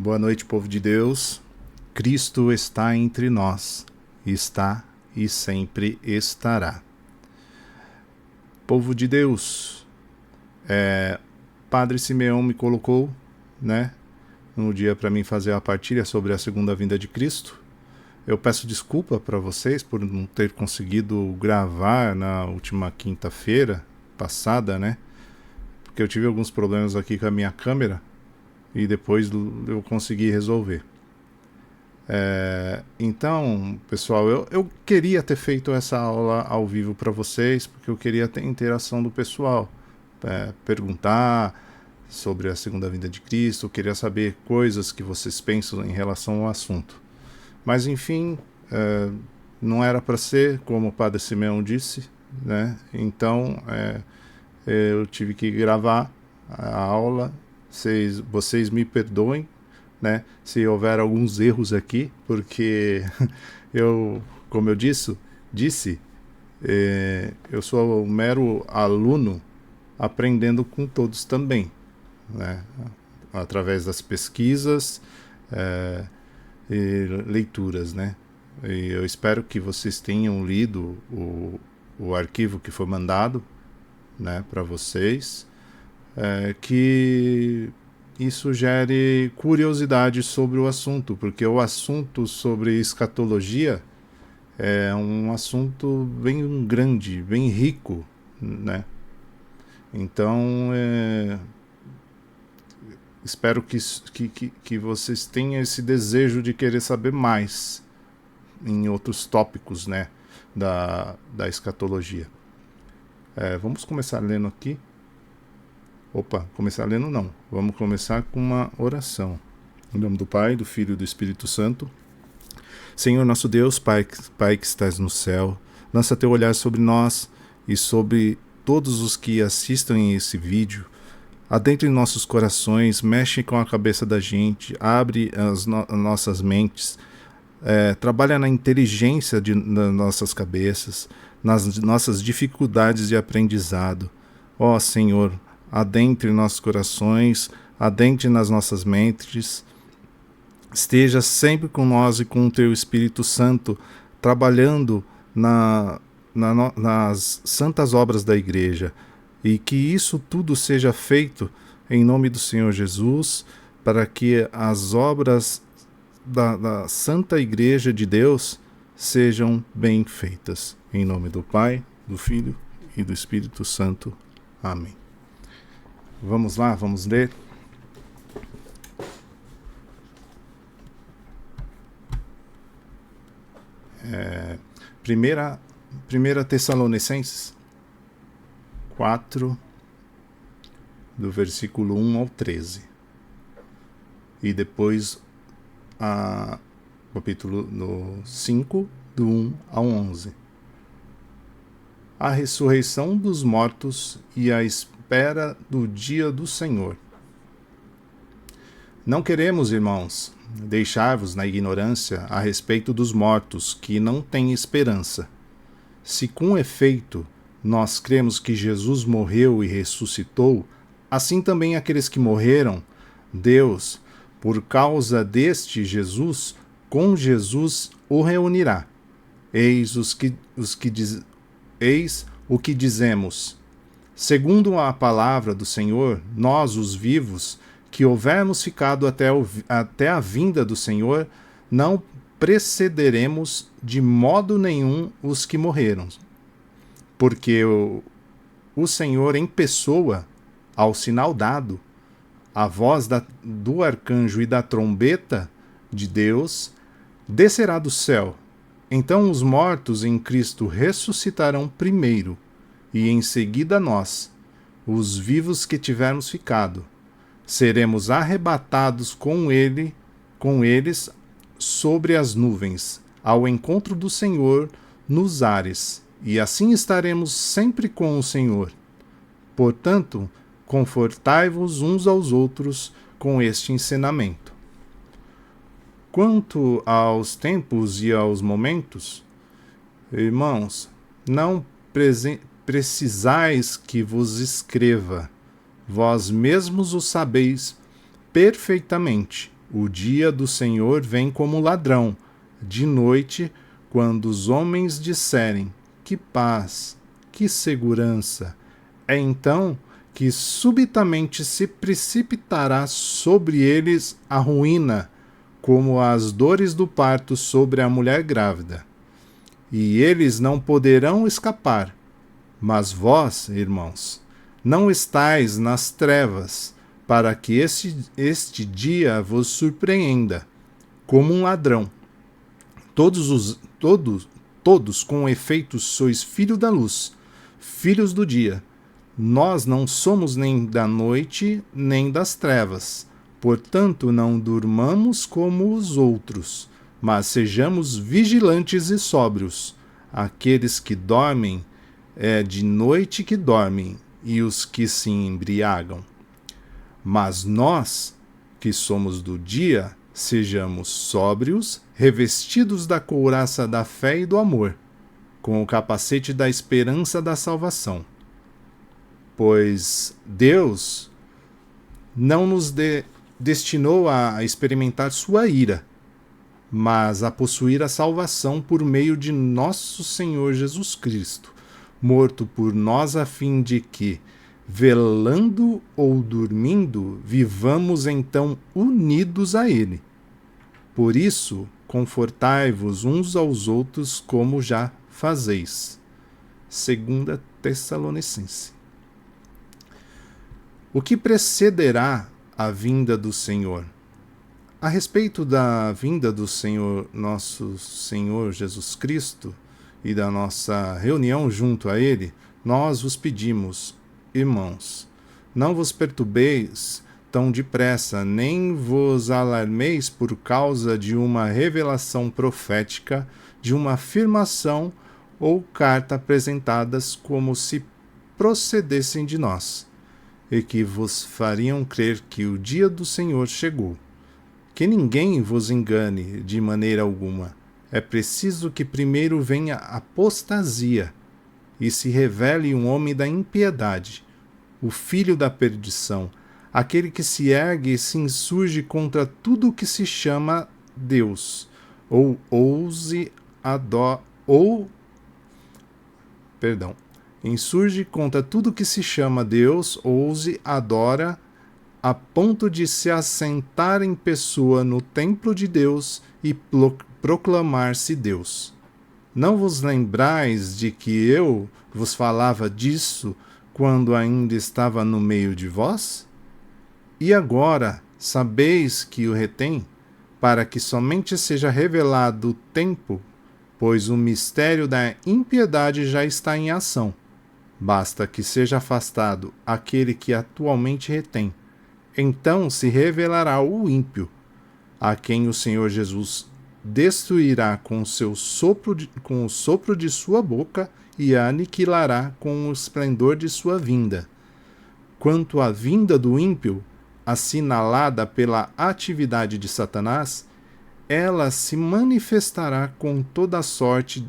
Boa noite, povo de Deus. Cristo está entre nós, está e sempre estará. Povo de Deus, Padre Simeão me colocou, no dia para mim fazer a partilha sobre a segunda vinda de Cristo. Eu peço desculpa para vocês por não ter conseguido gravar na última quinta-feira passada, porque eu tive alguns problemas aqui com a minha câmera e depois eu consegui resolver. Então, pessoal, eu queria ter feito essa aula ao vivo para vocês, porque eu queria ter interação do pessoal, perguntar sobre a segunda vinda de Cristo, eu queria saber coisas que vocês pensam em relação ao assunto. Mas, enfim, não era para ser, como o Padre Simeão disse, Então, eu tive que gravar a aula. Vocês me perdoem, se houver alguns erros aqui, porque como eu disse, eu sou um mero aluno aprendendo com todos também, através das pesquisas e leituras, E eu espero que vocês tenham lido o arquivo que foi mandado, para vocês, que isso gere curiosidade sobre o assunto, porque o assunto sobre escatologia é um assunto bem grande, bem rico, Então, espero que vocês tenham esse desejo de querer saber mais em outros tópicos, da escatologia. Vamos começar lendo aqui. Começar lendo não. Vamos começar com uma oração. Em nome do Pai, do Filho e do Espírito Santo. Senhor nosso Deus, Pai que estás no céu, lança teu olhar sobre nós e sobre todos os que assistem esse vídeo. Adentre em nossos corações, mexe com a cabeça da gente, abre as nossas mentes, trabalha na inteligência das nossas cabeças, nas nossas dificuldades de aprendizado. Ó Senhor, adentre em nossos corações, adentre nas nossas mentes, esteja sempre com nós e com o Teu Espírito Santo, trabalhando nas santas obras da Igreja, e que isso tudo seja feito em nome do Senhor Jesus, para que as obras da Santa Igreja de Deus sejam bem feitas. Em nome do Pai, do Filho e do Espírito Santo. Amém. Vamos lá, vamos ler. Primeira Tessalonicenses 4, do versículo 1 ao 13. E depois capítulo 5, do 1 ao 11. A ressurreição dos mortos e a espera do dia do Senhor. Não queremos, irmãos, deixar-vos na ignorância a respeito dos mortos, que não têm esperança. Se com efeito nós cremos que Jesus morreu e ressuscitou, assim também aqueles que morreram, Deus, por causa deste Jesus, com Jesus o reunirá. Eis o que dizemos. Segundo a palavra do Senhor, nós, os vivos, que houvermos ficado até a vinda do Senhor, não precederemos de modo nenhum os que morreram. Porque o Senhor em pessoa, ao sinal dado, a voz do arcanjo e da trombeta de Deus, descerá do céu. Então os mortos em Cristo ressuscitarão primeiro, e em seguida nós, os vivos que tivermos ficado, seremos arrebatados com eles sobre as nuvens, ao encontro do Senhor nos ares, e assim estaremos sempre com o Senhor. Portanto, confortai-vos uns aos outros com este ensinamento. Quanto aos tempos e aos momentos, irmãos, não precisais que vos escreva, vós mesmos o sabeis perfeitamente, O dia do Senhor vem como ladrão, de noite, quando os homens disserem: que paz, que segurança. É então que subitamente se precipitará sobre eles a ruína, como as dores do parto sobre a mulher grávida. E eles não poderão escapar. Mas vós, irmãos, não estais nas trevas, para que este dia vos surpreenda, como um ladrão. Todos com efeito sois filhos da luz, filhos do dia. Nós não somos nem da noite, nem das trevas. Portanto, não durmamos como os outros, mas sejamos vigilantes e sóbrios. Aqueles que dormem, é de noite que dormem, e os que se embriagam. Mas nós, que somos do dia, sejamos sóbrios, revestidos da couraça da fé e do amor, com o capacete da esperança da salvação. Pois Deus não nos destinou a experimentar sua ira, mas a possuir a salvação por meio de nosso Senhor Jesus Cristo, morto por nós a fim de que, velando ou dormindo, vivamos então unidos a Ele. Por isso, confortai-vos uns aos outros como já fazeis. 2 Tessalonicenses. O que precederá a vinda do Senhor? A respeito da vinda do Senhor, nosso Senhor Jesus Cristo, e da nossa reunião junto a Ele, nós vos pedimos, irmãos, não vos perturbeis tão depressa, nem vos alarmeis por causa de uma revelação profética, de uma afirmação ou carta apresentadas como se procedessem de nós, e que vos fariam crer que o dia do Senhor chegou. Que ninguém vos engane de maneira alguma. É preciso que primeiro venha a apostasia e se revele um homem da impiedade, o filho da perdição, aquele que se ergue e se insurge contra tudo o que se chama Deus, insurge contra tudo que se chama Deus, ouse, adora, a ponto de se assentar em pessoa no templo de Deus e proclamar-se Deus. Não vos lembrais de que eu vos falava disso quando ainda estava no meio de vós? E agora sabeis que o retém, para que somente seja revelado o tempo, pois o mistério da impiedade já está em ação. Basta que seja afastado aquele que atualmente retém. Então se revelará o ímpio, a quem o Senhor Jesus destruirá com o sopro de sua boca e a aniquilará com o esplendor de sua vinda. Quanto à vinda do ímpio, assinalada pela atividade de Satanás, ela se manifestará com toda sorte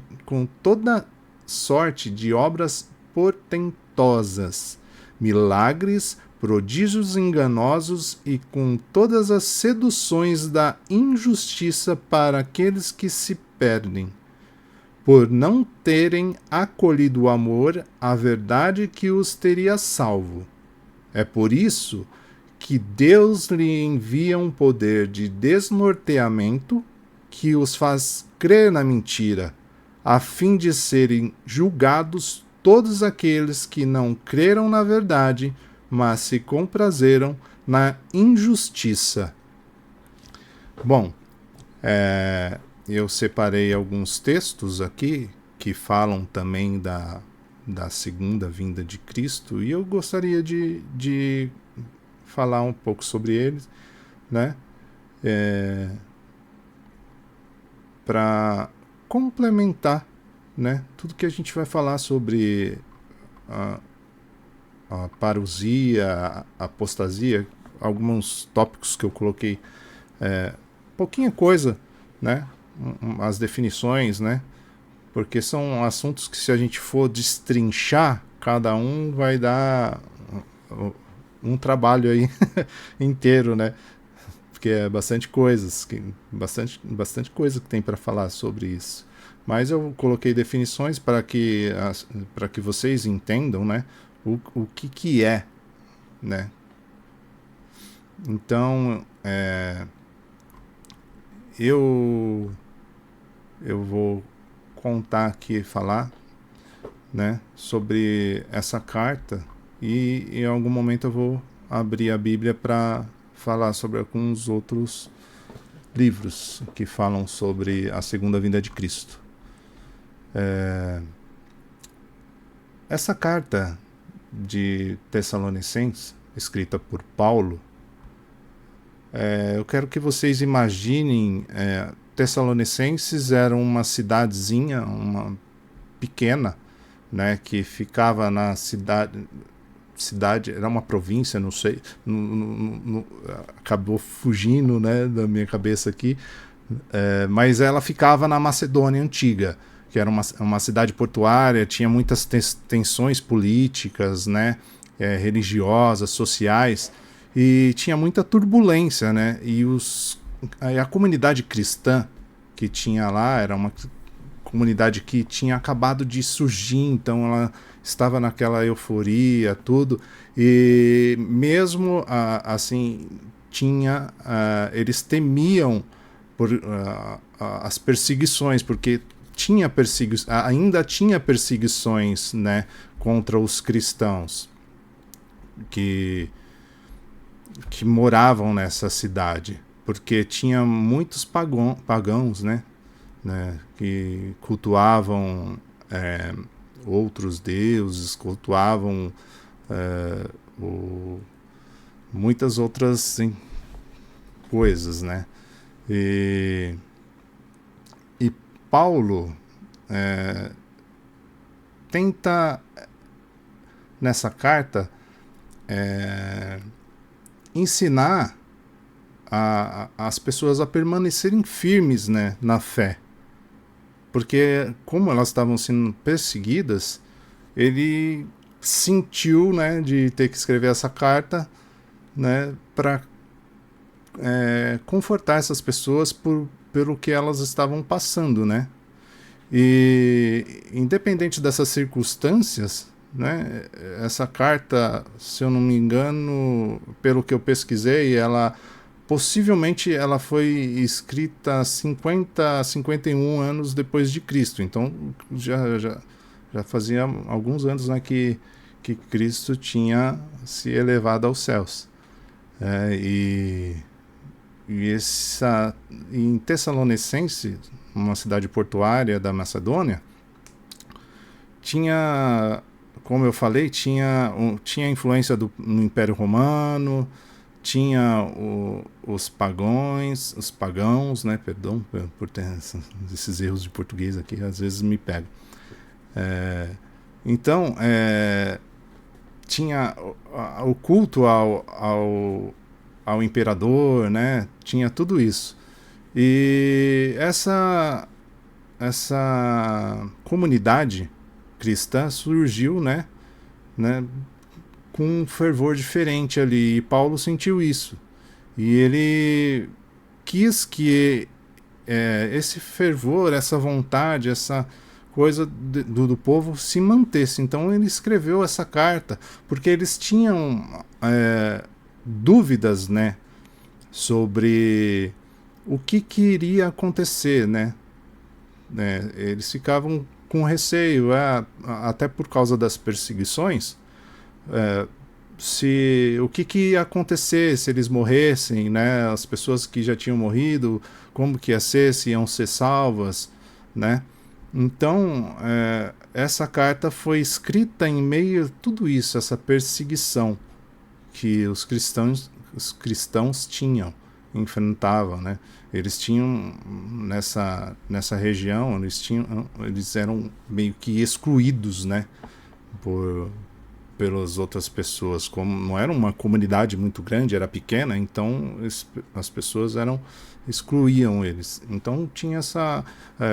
de obras portentosas, milagres, prodígios enganosos e com todas as seduções da injustiça para aqueles que se perdem, por não terem acolhido o amor, a verdade que os teria salvo. É por isso que Deus lhe envia um poder de desnorteamento que os faz crer na mentira, a fim de serem julgados todos aqueles que não creram na verdade, mas se comprazeram na injustiça. Bom, eu separei alguns textos aqui que falam também da segunda vinda de Cristo, e eu gostaria de falar um pouco sobre eles, né? Para complementar, né, tudo que a gente vai falar sobre a parousia, a apostasia, alguns tópicos que eu coloquei, pouquinha coisa, né, as definições, né, porque são assuntos que, se a gente for destrinchar, cada um vai dar um trabalho aí inteiro, né, porque é bastante coisa que tem para falar sobre isso. Mas eu coloquei definições para que vocês entendam, né, o que é, né? Então, eu vou contar aqui, falar, né, sobre essa carta, e em algum momento eu vou abrir a Bíblia para falar sobre alguns outros livros que falam sobre a segunda vinda de Cristo. Essa carta de Tessalonicenses, escrita por Paulo, eu quero que vocês imaginem, Tessalonicenses era uma cidadezinha, uma pequena, né, que ficava na cidade, era uma província, não sei, acabou fugindo, né, da minha cabeça aqui, mas ela ficava na Macedônia Antiga, que era uma cidade portuária, tinha muitas tensões políticas, né, religiosas, sociais, e tinha muita turbulência, né, e a comunidade cristã que tinha lá era uma comunidade que tinha acabado de surgir, então ela estava naquela euforia, tudo, e mesmo assim eles temiam por as perseguições, porque ainda tinha perseguições, né, contra os cristãos que moravam nessa cidade, porque tinha muitos pagãos, né, que cultuavam outros deuses, cultuavam muitas outras coisas, né? E Paulo tenta, nessa carta, ensinar as pessoas a permanecerem firmes, né, na fé. Porque, como elas estavam sendo perseguidas, ele sentiu, né, de ter que escrever essa carta, né, para confortar essas pessoas pelo que elas estavam passando, né? E independente dessas circunstâncias, né, essa carta, se eu não me engano, pelo que eu pesquisei, possivelmente ela foi escrita 51 anos depois de Cristo. Então já fazia alguns anos, né, que Cristo tinha se elevado aos céus. Em Tessalonicense, uma cidade portuária da Macedônia, tinha, como eu falei, tinha influência no Império Romano, tinha os pagãos, né? Perdão por ter esses erros de português aqui, às vezes me pego. Então, tinha o culto ao imperador, né? Tinha tudo isso. E essa comunidade cristã surgiu, né, com um fervor diferente ali, e Paulo sentiu isso, e ele quis que esse fervor, essa vontade, essa coisa do povo se mantesse. Então ele escreveu essa carta, porque eles tinham dúvidas, né, sobre o que iria acontecer, né? Eles ficavam com receio, até por causa das perseguições, o que ia acontecer se eles morressem, né? As pessoas que já tinham morrido, como que ia ser, se iam ser salvas, né? Então, essa carta foi escrita em meio a tudo isso, essa perseguição que os cristãos enfrentavam, né? Eles tinham nessa região, eles eram meio que excluídos, né, pelas outras pessoas. Como não era uma comunidade muito grande, era pequena, então as pessoas excluíam eles. Então tinha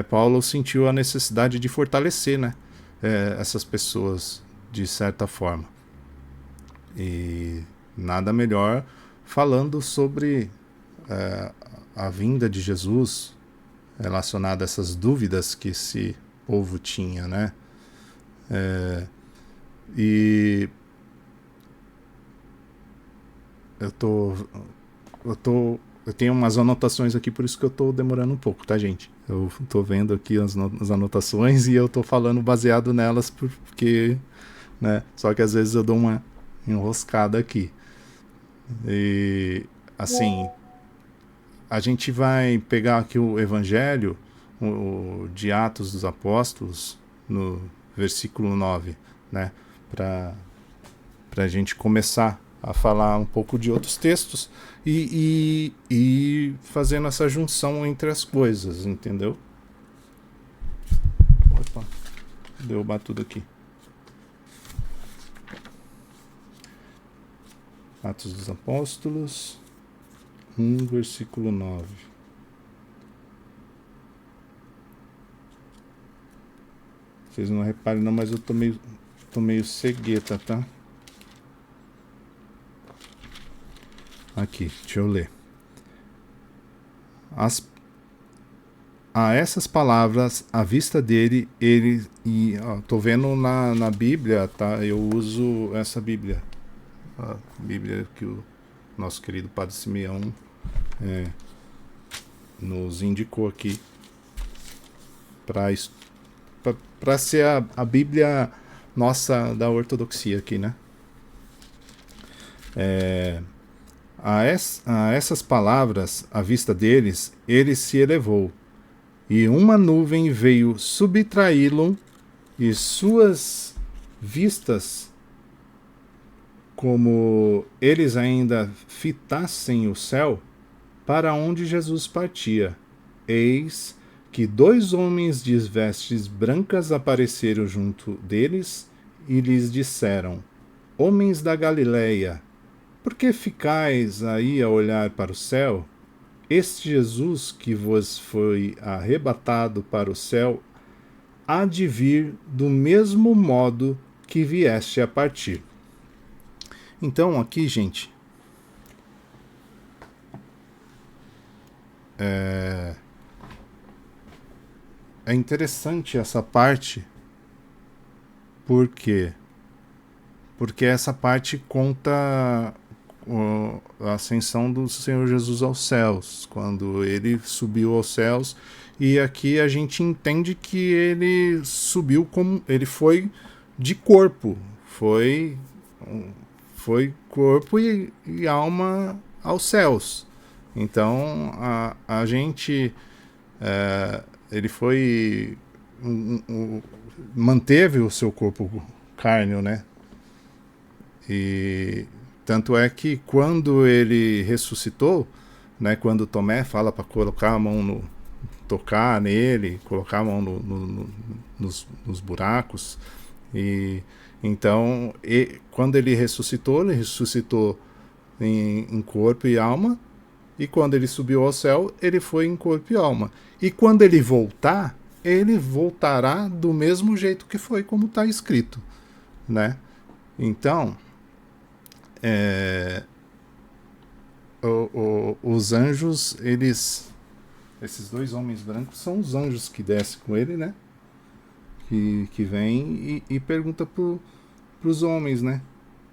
Paulo sentiu a necessidade de fortalecer, né, essas pessoas de certa forma. E nada melhor falando sobre a vinda de Jesus, relacionada a essas dúvidas que esse povo tinha, né? E eu tenho umas anotações aqui, por isso que eu tô demorando um pouco, tá, gente? Eu tô vendo aqui as anotações e eu tô falando baseado nelas porque, né? Só que às vezes eu dou uma enroscada aqui. E, assim, a gente vai pegar aqui o Evangelho de Atos dos Apóstolos, no versículo 9, né? Para a gente começar a falar um pouco de outros textos e fazendo essa junção entre as coisas, entendeu? Opa, derrubar tudo aqui. Atos dos Apóstolos 1, versículo 9. Vocês não reparem não, mas eu tô meio cegueta, tá? Aqui, deixa eu ler. A essas palavras, à vista dele, tô vendo na Bíblia, tá? Eu uso essa Bíblia. A Bíblia que o nosso querido Padre Simeão nos indicou aqui para ser a Bíblia nossa da ortodoxia aqui, né? A essas palavras, à vista deles, ele se elevou, e uma nuvem veio subtraí-lo, e suas vistas, como eles ainda fitassem o céu, para onde Jesus partia. Eis que 2 homens de vestes brancas apareceram junto deles, e lhes disseram: Homens da Galileia, por que ficais aí a olhar para o céu? Este Jesus que vos foi arrebatado para o céu há de vir do mesmo modo que vieste a partir. Então, aqui, gente, é interessante essa parte, porque essa parte conta a ascensão do Senhor Jesus aos céus, quando ele subiu aos céus, e aqui a gente entende que ele subiu como ele foi de corpo, foi corpo e alma aos céus. Então a gente ele foi manteve o seu corpo carneo, né? E tanto é que quando ele ressuscitou, né, quando Tomé fala para colocar a mão tocar nele, colocar a mão nos buracos, e então quando ele ressuscitou em corpo e alma, e quando ele subiu ao céu, ele foi em corpo e alma. E quando ele voltar, ele voltará do mesmo jeito que foi, como está escrito, né? Então, os anjos, esses 2 homens brancos são os anjos que descem com ele, né? Que vem e pergunta pros homens, né?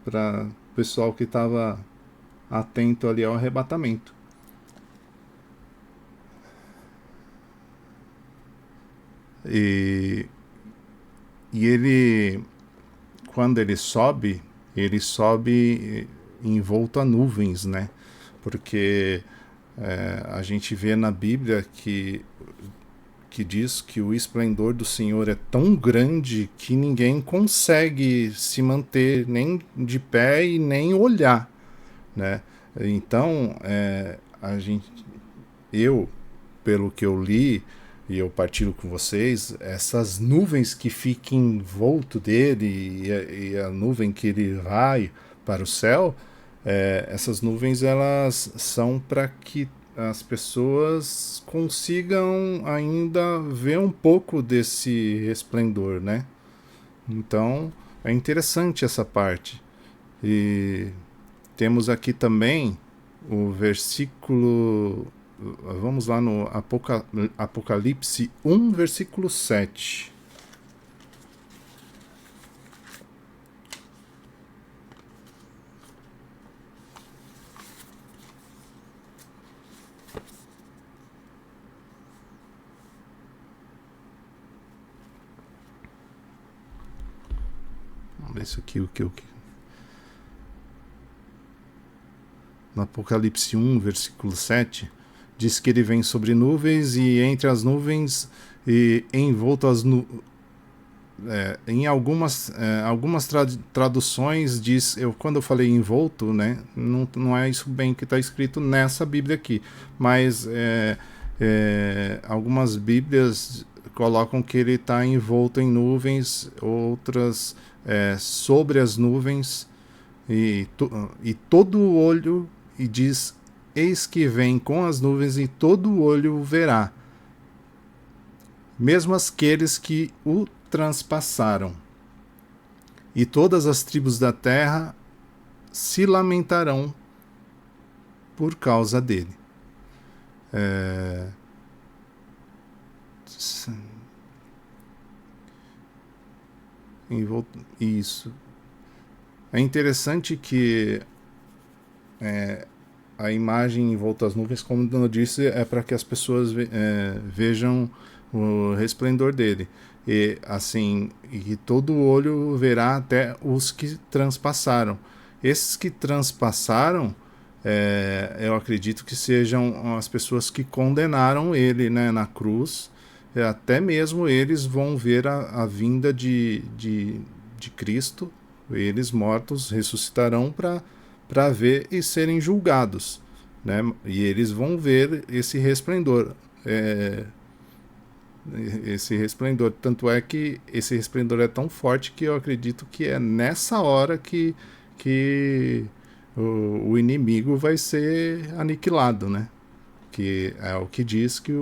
Para o pessoal que estava atento ali ao arrebatamento. E ele, quando ele sobe envolto a nuvens, né? Porque a gente vê na Bíblia que diz que o esplendor do Senhor é tão grande que ninguém consegue se manter nem de pé e nem olhar, né? Então, pelo que eu li, e eu partilho com vocês, essas nuvens que ficam em volta dele e a nuvem que ele vai para o céu, essas nuvens elas são para que as pessoas consigam ainda ver um pouco desse resplendor, né? Então é interessante essa parte. E temos aqui também o versículo. Vamos lá no Apocalipse 1, versículo 7. Vamos ver isso aqui, o que. No Apocalipse 1, versículo 7, diz que ele vem sobre nuvens e entre as nuvens e envolto as em algumas traduções diz, quando eu falei envolto, né, não é isso bem que está escrito nessa Bíblia aqui, mas algumas Bíblias colocam que ele está envolto em nuvens, outras sobre as nuvens, e todo olho, e diz, eis que vem com as nuvens e todo olho o verá, mesmo aqueles que o transpassaram, e todas as tribos da terra se lamentarão por causa dele. Isso. É interessante que a imagem em volta às nuvens, como eu disse, é para que as pessoas vejam o resplendor dele. E assim, e todo olho verá, até os que transpassaram. Esses que transpassaram, eu acredito que sejam as pessoas que condenaram ele, né, na cruz. Até mesmo eles vão ver a vinda de Cristo. Eles mortos ressuscitarão para ver e serem julgados, né? E eles vão ver esse resplendor. Esse resplendor. Tanto é que esse resplendor é tão forte que eu acredito que é nessa hora que o inimigo vai ser aniquilado, né? Que é o que diz que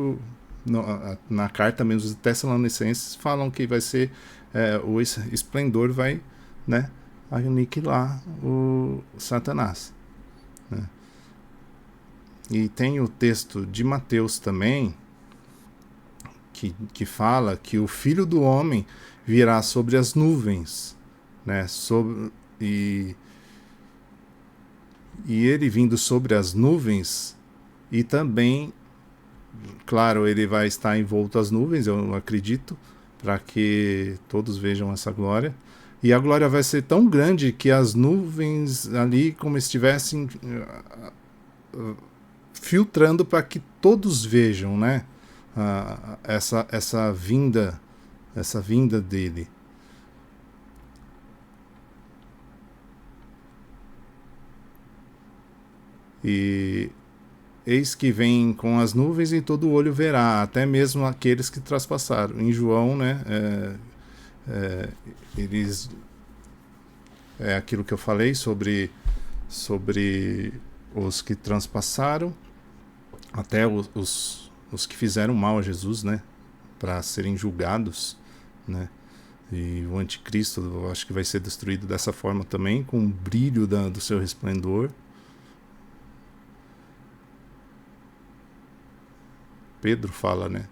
na carta mesmo dos Tessalonicenses falam que vai ser o esplendor vai, né, aniquilar o Satanás, né? E tem o texto de Mateus também que fala que o Filho do Homem virá sobre as nuvens, né? E ele vindo sobre as nuvens, e também, claro, ele vai estar envolto às nuvens, eu acredito, para que todos vejam essa glória. E a glória vai ser tão grande que as nuvens ali, como estivessem filtrando para que todos vejam, né? Essa vinda dele. E eis que vem com as nuvens e todo olho verá, até mesmo aqueles que traspassaram. Em João, né? Eles é aquilo que eu falei sobre os que transpassaram, até os que fizeram mal a Jesus, né, para serem julgados, né? E o anticristo, eu acho que vai ser destruído dessa forma também, com o brilho do seu resplendor. Pedro fala, né,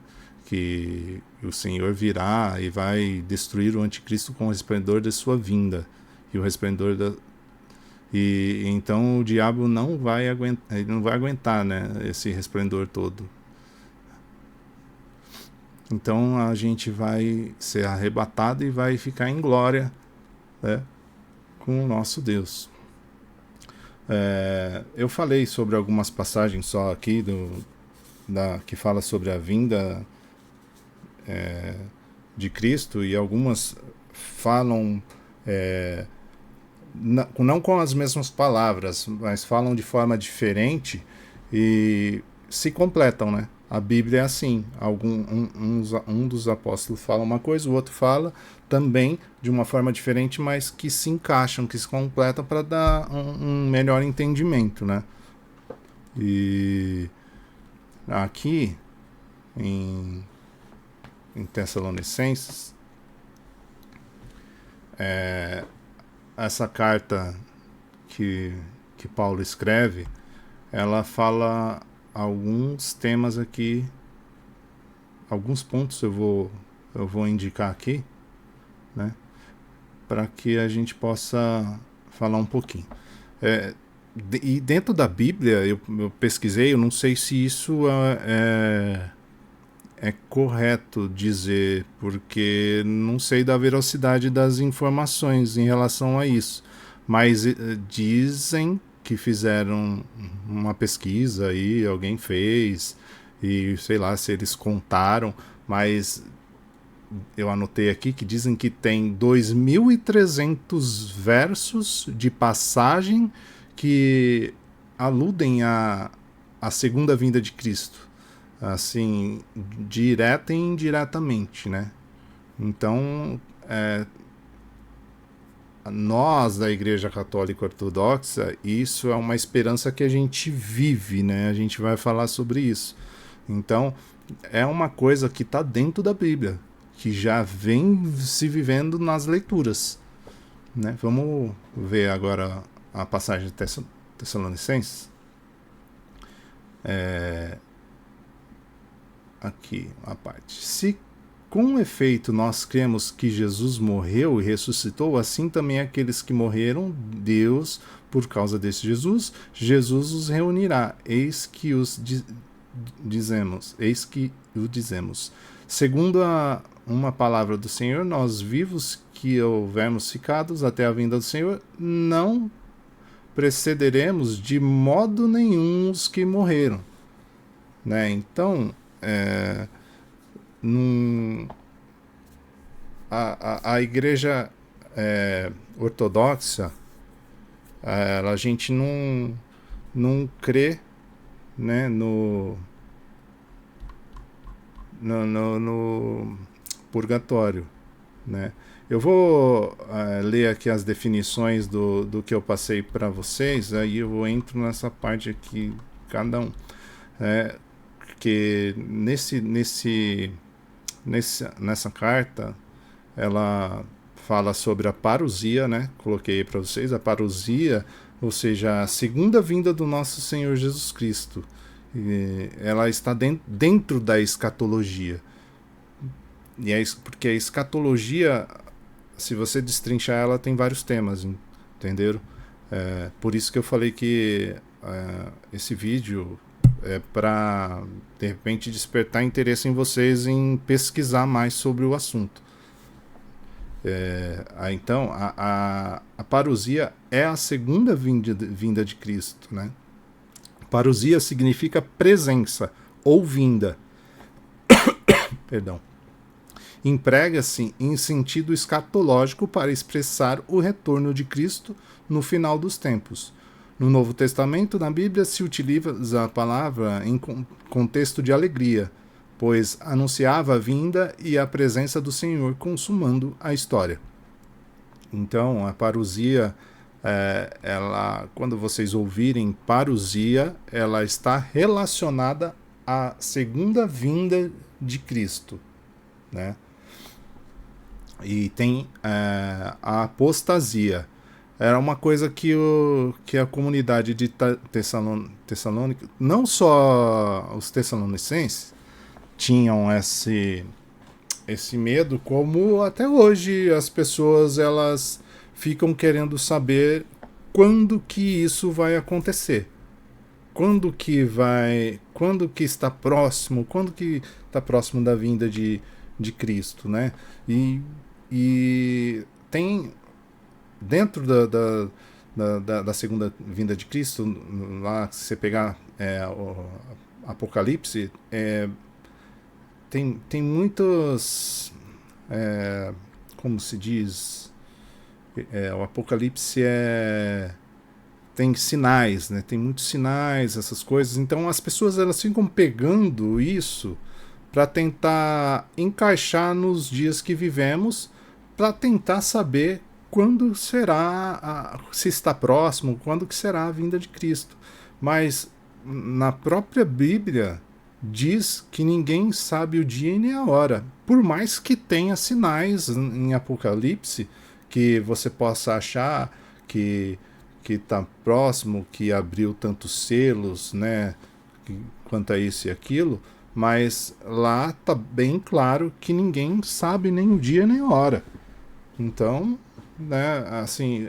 que o Senhor virá e vai destruir o anticristo com o resplendor de sua vinda, e o resplendor e então o diabo não vai aguentar, né, esse resplendor todo. Então a gente vai ser arrebatado e vai ficar em glória, né, com o nosso Deus. Eu falei sobre algumas passagens só aqui que fala sobre a vinda de Cristo, e algumas falam não com as mesmas palavras, mas falam de forma diferente e se completam, né? A Bíblia é assim. Um dos apóstolos fala uma coisa, o outro fala também de uma forma diferente, mas que se encaixam, que se completam para dar um melhor entendimento, né? E aqui em Tessalonicenses, essa carta que Paulo escreve, ela fala alguns temas aqui, alguns pontos eu vou indicar aqui, né, para que a gente possa falar um pouquinho. E dentro da Bíblia, eu pesquisei, eu não sei se isso é correto dizer, porque não sei da veracidade das informações em relação a isso, mas dizem que fizeram uma pesquisa aí, alguém fez, e sei lá se eles contaram, mas eu anotei aqui que dizem que tem 2.300 versos de passagem que aludem à segunda vinda de Cristo, assim, direta e indiretamente, né? Então, nós da Igreja Católica Ortodoxa, isso é uma esperança que a gente vive, né? A gente vai falar sobre isso. Então, é uma coisa que está dentro da Bíblia, que já vem se vivendo nas leituras, né? Vamos ver agora a passagem de Tessalonicenses. Aqui, a parte. Se com efeito nós cremos que Jesus morreu e ressuscitou, assim também aqueles que morreram, Deus, por causa desse Jesus os reunirá. Eis que o dizemos. Segundo uma palavra do Senhor, nós vivos que houvermos ficados até a vinda do Senhor, não precederemos de modo nenhum os que morreram. Né? Então, a igreja ortodoxa, a gente não crê, né, no purgatório, né? Eu vou ler aqui as definições do que eu passei para vocês, aí eu entro nessa parte aqui, cada um. Que nessa carta ela fala sobre a parousia, né? Coloquei para vocês a parousia, ou seja, a segunda vinda do nosso Senhor Jesus Cristo. E ela está dentro da escatologia. E porque a escatologia, se você destrinchar ela, tem vários temas, entenderam? Por isso que eu falei que esse vídeo é para, de repente, despertar interesse em vocês em pesquisar mais sobre o assunto. Então, a parousia é a segunda vinda de Cristo, né? Parousia significa presença ou vinda. Perdão. Emprega-se em sentido escatológico para expressar o retorno de Cristo no final dos tempos. No Novo Testamento, na Bíblia, se utiliza a palavra em contexto de alegria, pois anunciava a vinda e a presença do Senhor consumando a história. Então, a parousia, ela, quando vocês ouvirem parousia, ela está relacionada à segunda vinda de Cristo, né? E tem a apostasia. Era uma coisa que a comunidade de Tessalônica, não só os tessalonicenses, tinham esse medo, como até hoje as pessoas elas ficam querendo saber quando que isso vai acontecer. Quando que está próximo da vinda de Cristo, né? E tem dentro da segunda vinda de Cristo, lá se você pegar o Apocalipse, tem muitos, como se diz, o Apocalipse tem sinais, né? Tem muitos sinais, essas coisas. Então as pessoas elas ficam pegando isso para tentar encaixar nos dias que vivemos, para tentar saber quando será, se está próximo, quando que será a vinda de Cristo. Mas na própria Bíblia diz que ninguém sabe o dia e nem a hora. Por mais que tenha sinais em Apocalipse, que você possa achar que que está próximo, que abriu tantos selos, né, quanto a isso e aquilo, mas lá está bem claro que ninguém sabe nem o dia nem a hora. Então, né, assim,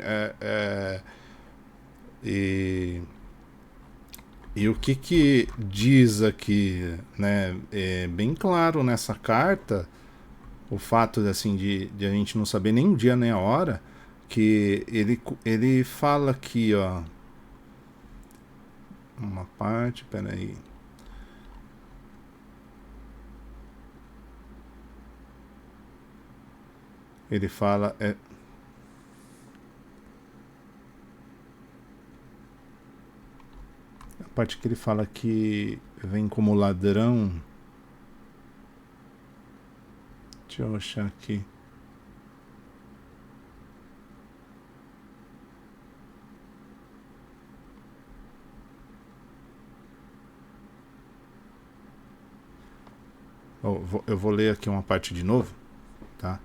e o que diz aqui, né, é bem claro nessa carta, o fato assim, de a gente não saber nem o dia nem a hora, que ele fala aqui, ó, uma parte, peraí. Ele fala, a parte que ele fala que vem como ladrão. Deixa eu achar aqui. Eu vou ler aqui uma parte de novo, tá?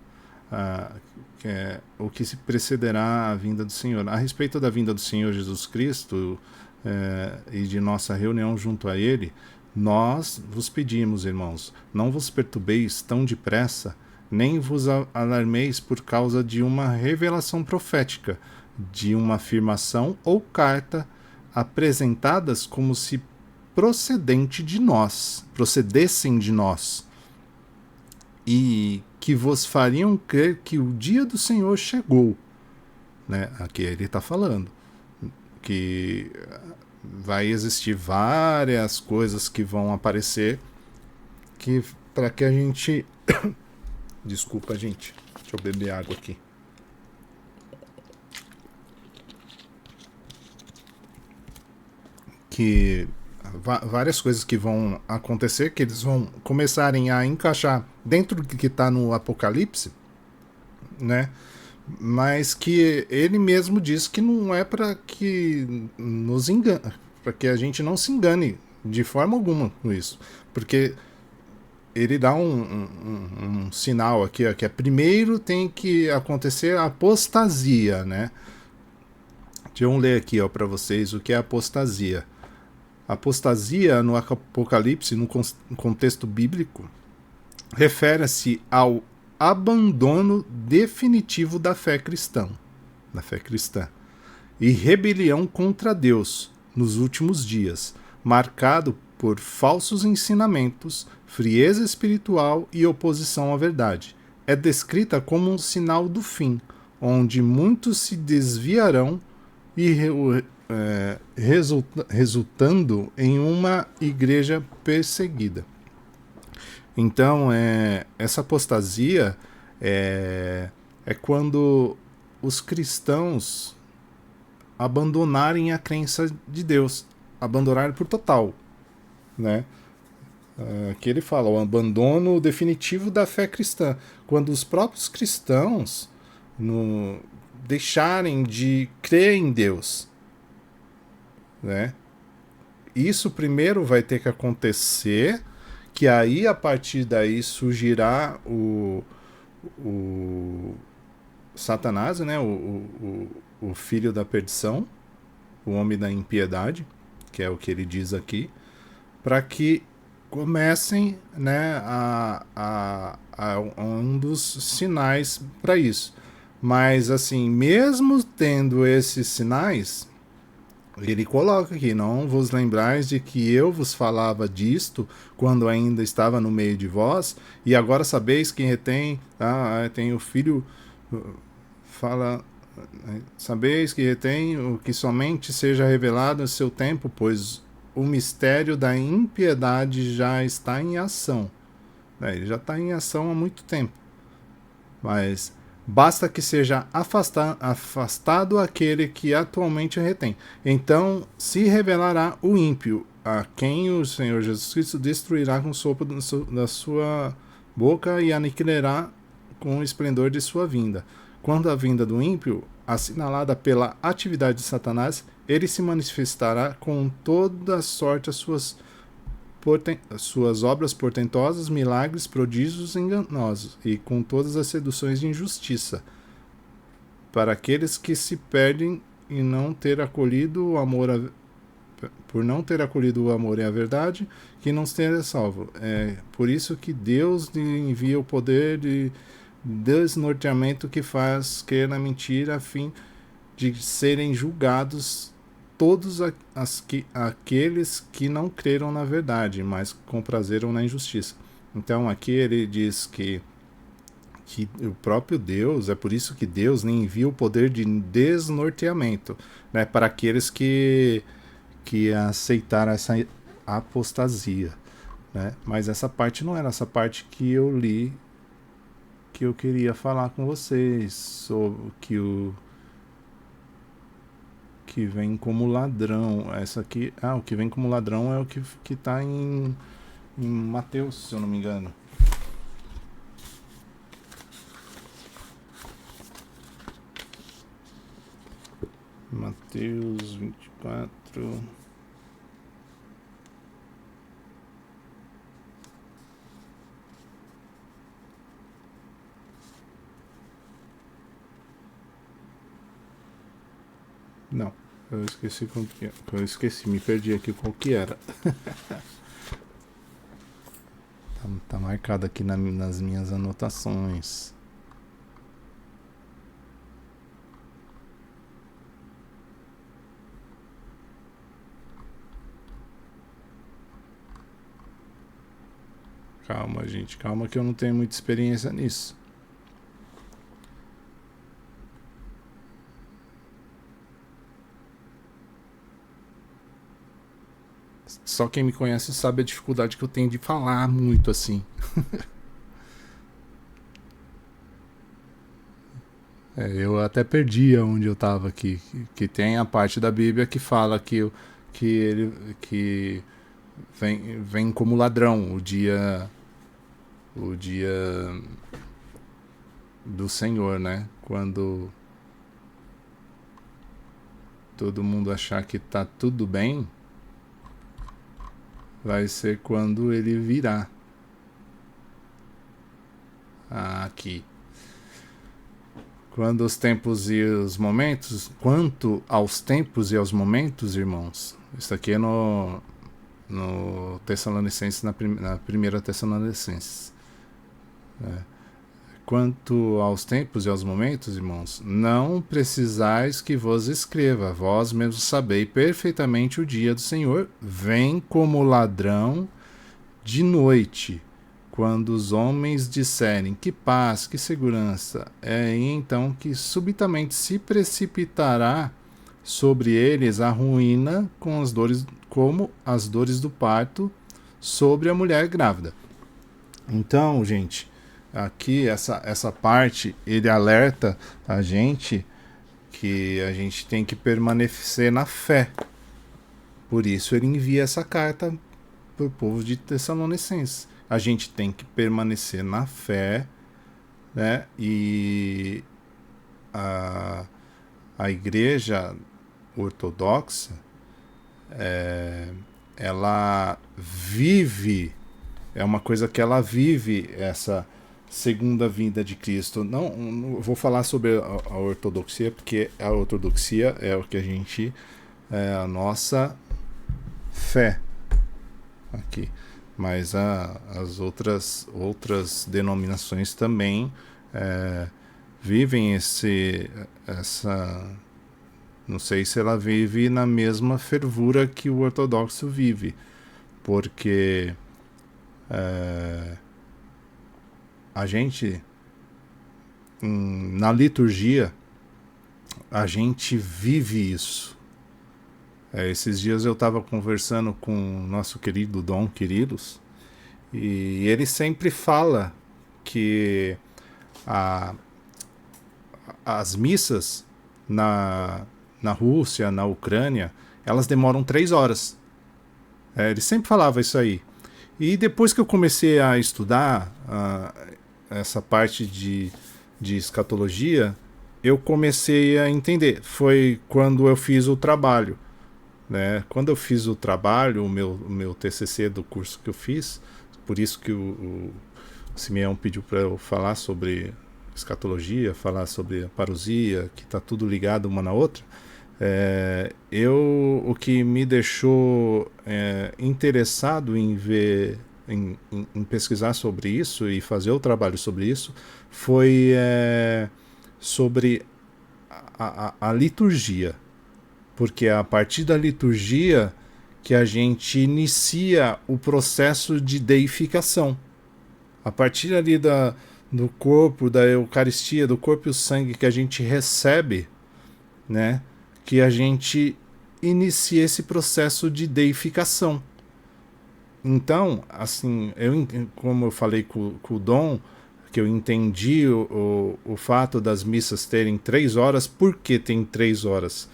Que é o que se precederá a vinda do Senhor. A respeito da vinda do Senhor Jesus Cristo e de nossa reunião junto a Ele, nós vos pedimos, irmãos, não vos perturbeis tão depressa, nem vos alarmeis por causa de uma revelação profética, de uma afirmação ou carta apresentadas como se procedessem de nós, e que vos fariam crer que o dia do Senhor chegou. Né? Aqui ele está falando que vai existir várias coisas que vão aparecer que para que a gente desculpa, gente, deixa eu beber água aqui. Que várias coisas que vão acontecer, que eles vão começarem a encaixar dentro do que está no Apocalipse, né? Mas que ele mesmo diz que não é para que nos engane, para que a gente não se engane de forma alguma com isso, porque ele dá um sinal aqui, ó, que é primeiro tem que acontecer a apostasia, né? Deixa eu ler aqui, ó, para vocês o que é apostasia. Apostasia no Apocalipse, no contexto bíblico, refere-se ao abandono definitivo da fé cristã, e rebelião contra Deus nos últimos dias, marcado por falsos ensinamentos, frieza espiritual e oposição à verdade. É descrita como um sinal do fim, onde muitos se desviarão e resultando em uma igreja perseguida. Então, essa apostasia é quando os cristãos abandonarem a crença de Deus, abandonarem por total, né? Aqui ele fala, o abandono definitivo da fé cristã, quando os próprios cristãos deixarem de crer em Deus, né? Isso primeiro vai ter que acontecer, que aí a partir daí surgirá o Satanás, né? O filho da perdição, o homem da impiedade, que é o que ele diz aqui, para que comecem, né, a um dos sinais para isso. Mas assim, mesmo tendo esses sinais, ele coloca aqui, não vos lembrais de que eu vos falava disto quando ainda estava no meio de vós, e agora sabeis quem retém, tem o filho, fala, sabeis que retém o que somente seja revelado no seu tempo, pois o mistério da impiedade já está em ação. Ele já está em ação há muito tempo, mas basta que seja afastado aquele que atualmente retém. Então se revelará o ímpio, a quem o Senhor Jesus Cristo destruirá com o sopro da sua boca e aniquilará com o esplendor de sua vinda. Quando a vinda do ímpio, assinalada pela atividade de Satanás, ele se manifestará com toda sorte as suas obras portentosas, milagres, prodígios enganosos, e com todas as seduções de injustiça, para aqueles que se perdem e não ter acolhido o amor por não ter acolhido o amor e a verdade, que não seja salvo. É por isso que Deus envia o poder de desnorteamento que faz crer na mentira, a fim de serem julgados todos aqueles que não creram na verdade, mas comprazeram na injustiça. Então aqui ele diz que o próprio Deus, é por isso que Deus nem envia o poder de desnorteamento, né, para aqueles que aceitaram essa apostasia, né? Mas essa parte não era essa parte que eu li, que eu queria falar com vocês sobre que vem como ladrão. Essa aqui, o que vem como ladrão é o que tá em Mateus, se eu não me engano. Mateus 24. Não, eu esqueci, me perdi aqui qual que era. tá marcado aqui nas minhas anotações. Calma, gente, calma que eu não tenho muita experiência nisso. Só quem me conhece sabe a dificuldade que eu tenho de falar muito assim. Eu até perdi onde eu estava aqui. Que tem a parte da Bíblia que fala que ele vem como ladrão o dia do Senhor, né? Quando todo mundo achar que tá tudo bem, vai ser quando ele virá. Aqui. Quanto aos tempos e aos momentos, irmãos, isso aqui é no Tessalonicenses, na primeira Tessalonicenses. Quanto aos tempos e aos momentos, irmãos, não precisais que vos escreva, vós mesmos sabeis perfeitamente o dia do Senhor vem como ladrão de noite, quando os homens disserem que paz, que segurança, é então que subitamente se precipitará sobre eles a ruína como as dores do parto sobre a mulher grávida. Então, gente, aqui essa parte, ele alerta a gente que a gente tem que permanecer na fé. Por isso ele envia essa carta para o povo de Tessalonicenses. A gente tem que permanecer na fé, né? E a igreja ortodoxa, ela vive, é uma coisa que ela vive essa segunda vinda de Cristo. Não vou falar sobre a ortodoxia, porque a ortodoxia é o que a gente, é a nossa fé aqui. Mas as outras denominações também vivem essa... Não sei se ela vive na mesma fervura que o ortodoxo vive, porque a gente, na liturgia, a gente vive isso. Esses dias eu estava conversando com o nosso querido Dom Quirilos, e ele sempre fala que as missas na Rússia, na Ucrânia, elas demoram 3 horas. Ele sempre falava isso aí. E depois que eu comecei a estudar essa parte de escatologia, eu comecei a entender. Foi quando eu fiz o trabalho. Né? Quando eu fiz o trabalho, o meu TCC do curso que eu fiz, por isso que o Simeão pediu para eu falar sobre escatologia, falar sobre a parousia, que está tudo ligado uma na outra, O que me deixou interessado em ver, em pesquisar sobre isso e fazer o trabalho sobre isso, foi sobre a liturgia, porque é a partir da liturgia que a gente inicia o processo de deificação. A partir ali do corpo, da Eucaristia, do corpo e o sangue que a gente recebe, né, que a gente inicia esse processo de deificação. Então, assim, como eu falei com o Dom, que eu entendi o fato das missas terem 3 horas. Por que tem 3 horas?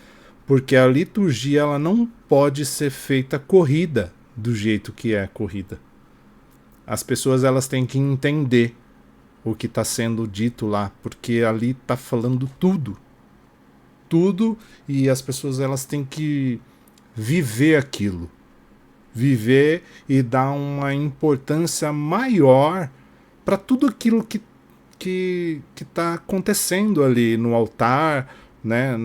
Porque a liturgia ela não pode ser feita corrida do jeito que é corrida. As pessoas elas têm que entender o que está sendo dito lá, porque ali está falando tudo, e as pessoas elas têm que viver aquilo, viver e dar uma importância maior para tudo aquilo que está acontecendo ali no altar, né,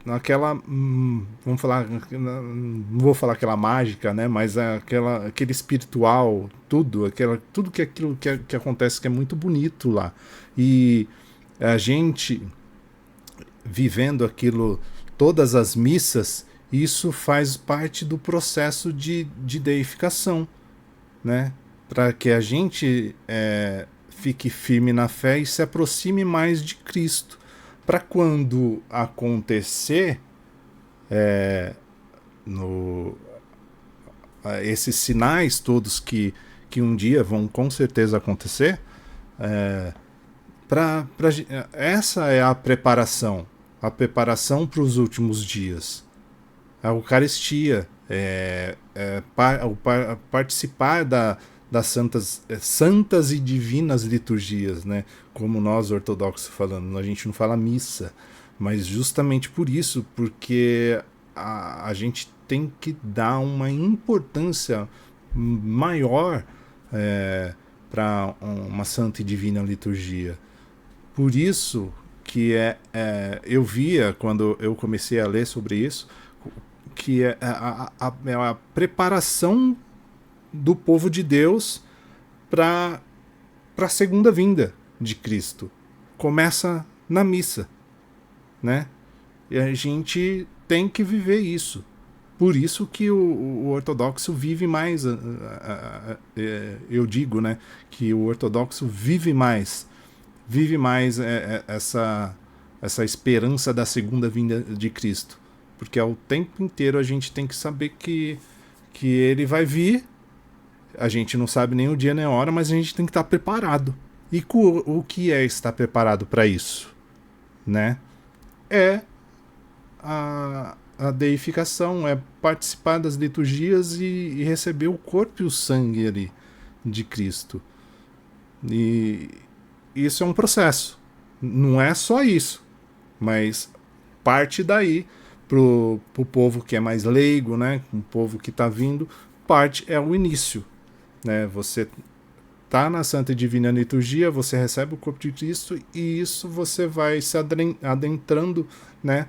naquela, vamos falar, não vou falar aquela mágica, né, mas aquele espiritual, tudo que acontece que é muito bonito lá. E a gente vivendo aquilo, todas as missas, isso faz parte do processo de deificação, né? Para que a gente fique firme na fé e se aproxime mais de Cristo. Para quando acontecer esses sinais todos que um dia vão com certeza acontecer, essa é a preparação para os últimos dias. A Eucaristia, participar das santas e divinas liturgias, né? Como nós ortodoxos falando, a gente não fala missa, mas justamente por isso, porque a gente tem que dar uma importância maior para uma santa e divina liturgia. Por isso que eu via, quando eu comecei a ler sobre isso, que é a preparação do povo de Deus para a segunda vinda de Cristo. Começa na missa, né? E a gente tem que viver isso. Por isso que o ortodoxo vive mais, eu digo, né, que o ortodoxo vive mais essa esperança da segunda vinda de Cristo. Porque ao tempo inteiro a gente tem que saber que ele vai vir, a gente não sabe nem o dia nem a hora, mas a gente tem que estar preparado. E o que é estar preparado para isso? Né? É a deificação, é participar das liturgias e receber o corpo e o sangue ali de Cristo. E isso é um processo. Não é só isso, mas parte daí pro povo que é mais leigo, né? O povo que está vindo, parte é o início, né? Você tá na Santa e Divina Liturgia, você recebe o corpo de Cristo e isso você vai se adentrando, né?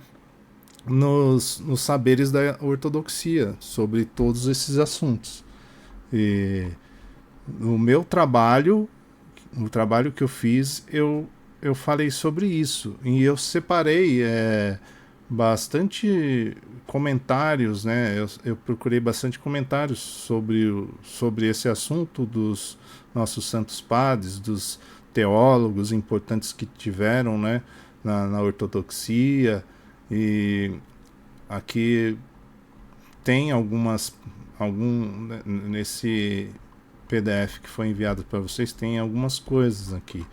Nos saberes da ortodoxia sobre todos esses assuntos. E no meu trabalho, o trabalho que eu fiz, eu falei sobre isso e eu separei bastante comentários, né? Eu procurei bastante comentários sobre esse assunto dos nossos santos padres, dos teólogos importantes que tiveram, né, na ortodoxia. E aqui tem nesse PDF que foi enviado para vocês, tem algumas coisas aqui.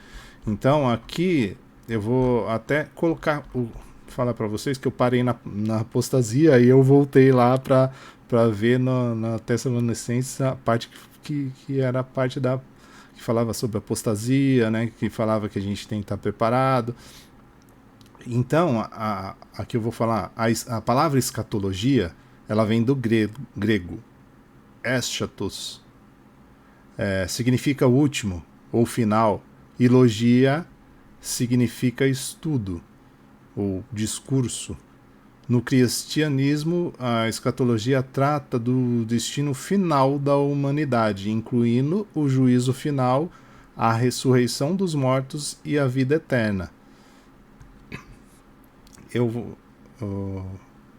Então aqui eu vou até falar para vocês que eu parei na apostasia e eu voltei lá para ver na Tessalonicenses a parte que era a parte que falava sobre apostasia, né, que falava que a gente tem que estar preparado. Então, aqui eu vou falar, a palavra escatologia, ela vem do grego eschatos, significa último ou final, e logia significa estudo ou discurso. No cristianismo, a escatologia trata do destino final da humanidade, incluindo o juízo final, a ressurreição dos mortos e a vida eterna.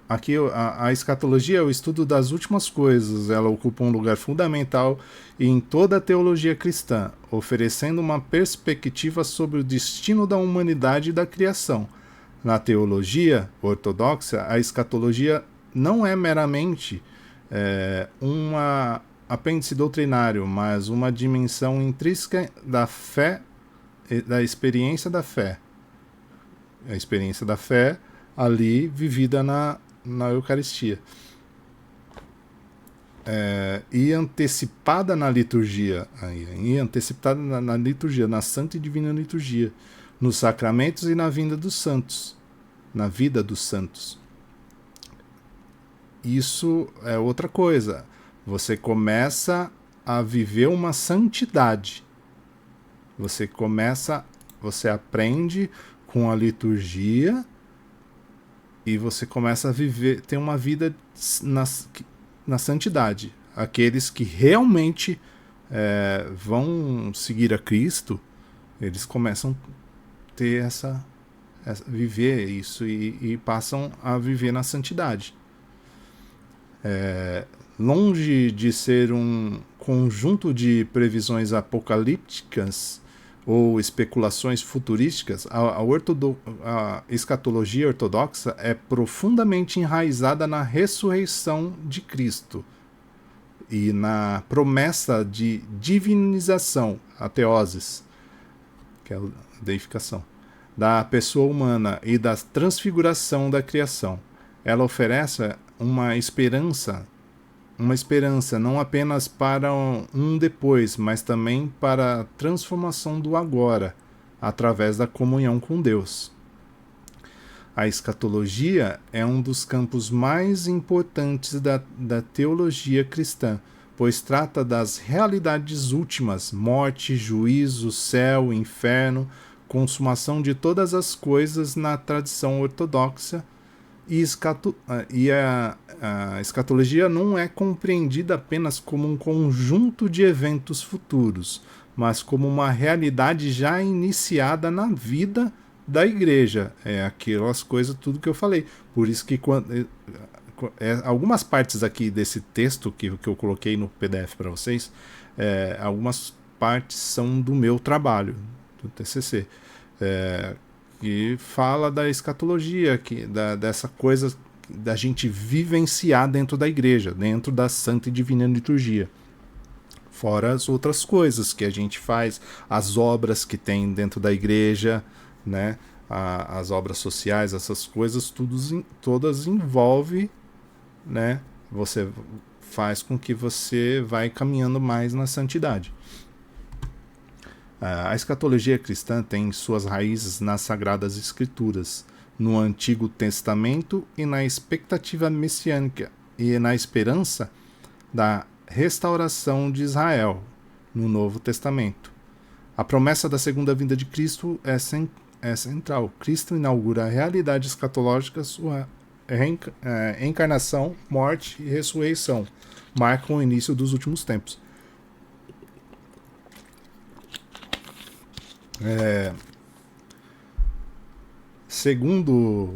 Aqui a escatologia é o estudo das últimas coisas. Ela ocupa um lugar fundamental em toda a teologia cristã, oferecendo uma perspectiva sobre o destino da humanidade e da criação. Na teologia ortodoxa, a escatologia não é meramente uma apêndice doutrinário, mas uma dimensão intrínseca da fé, da experiência da fé. A experiência da fé ali vivida na Eucaristia. E antecipada na liturgia, na Santa e Divina Liturgia, nos sacramentos e na vinda dos santos, na vida dos santos. Isso é outra coisa. Você começa a viver uma santidade. Você aprende com a liturgia e você começa a viver, ter uma vida na santidade. Aqueles que realmente vão seguir a Cristo, eles começam a ter viver isso e passam a viver na santidade. Longe de ser um conjunto de previsões apocalípticas ou especulações futurísticas, a escatologia ortodoxa é profundamente enraizada na ressurreição de Cristo e na promessa de divinização, a teoses, que é a deificação, da pessoa humana e da transfiguração da criação. Ela oferece uma esperança não apenas para um depois, mas também para a transformação do agora, através da comunhão com Deus. A escatologia é um dos campos mais importantes da teologia cristã, pois trata das realidades últimas, morte, juízo, céu, inferno, consumação de todas as coisas na tradição ortodoxa. E a escatologia não é compreendida apenas como um conjunto de eventos futuros, mas como uma realidade já iniciada na vida da igreja. É aquelas coisas, tudo que eu falei. Por isso que algumas partes aqui desse texto que eu coloquei no PDF para vocês, algumas partes são do meu trabalho, do TCC. Que fala da escatologia, dessa coisa da gente vivenciar dentro da igreja, dentro da Santa e Divina Liturgia. Fora as outras coisas que a gente faz, as obras que tem dentro da igreja, né? As obras sociais, essas coisas, todas envolvem, né? Você faz com que você vai caminhando mais na santidade. A escatologia cristã tem suas raízes nas Sagradas Escrituras, no Antigo Testamento e na expectativa messiânica e na esperança da restauração de Israel, no Novo Testamento. A promessa da segunda vinda de Cristo é central. Cristo inaugura a realidade escatológica, sua encarnação, morte e ressurreição. Marcam o início dos últimos tempos. Segundo,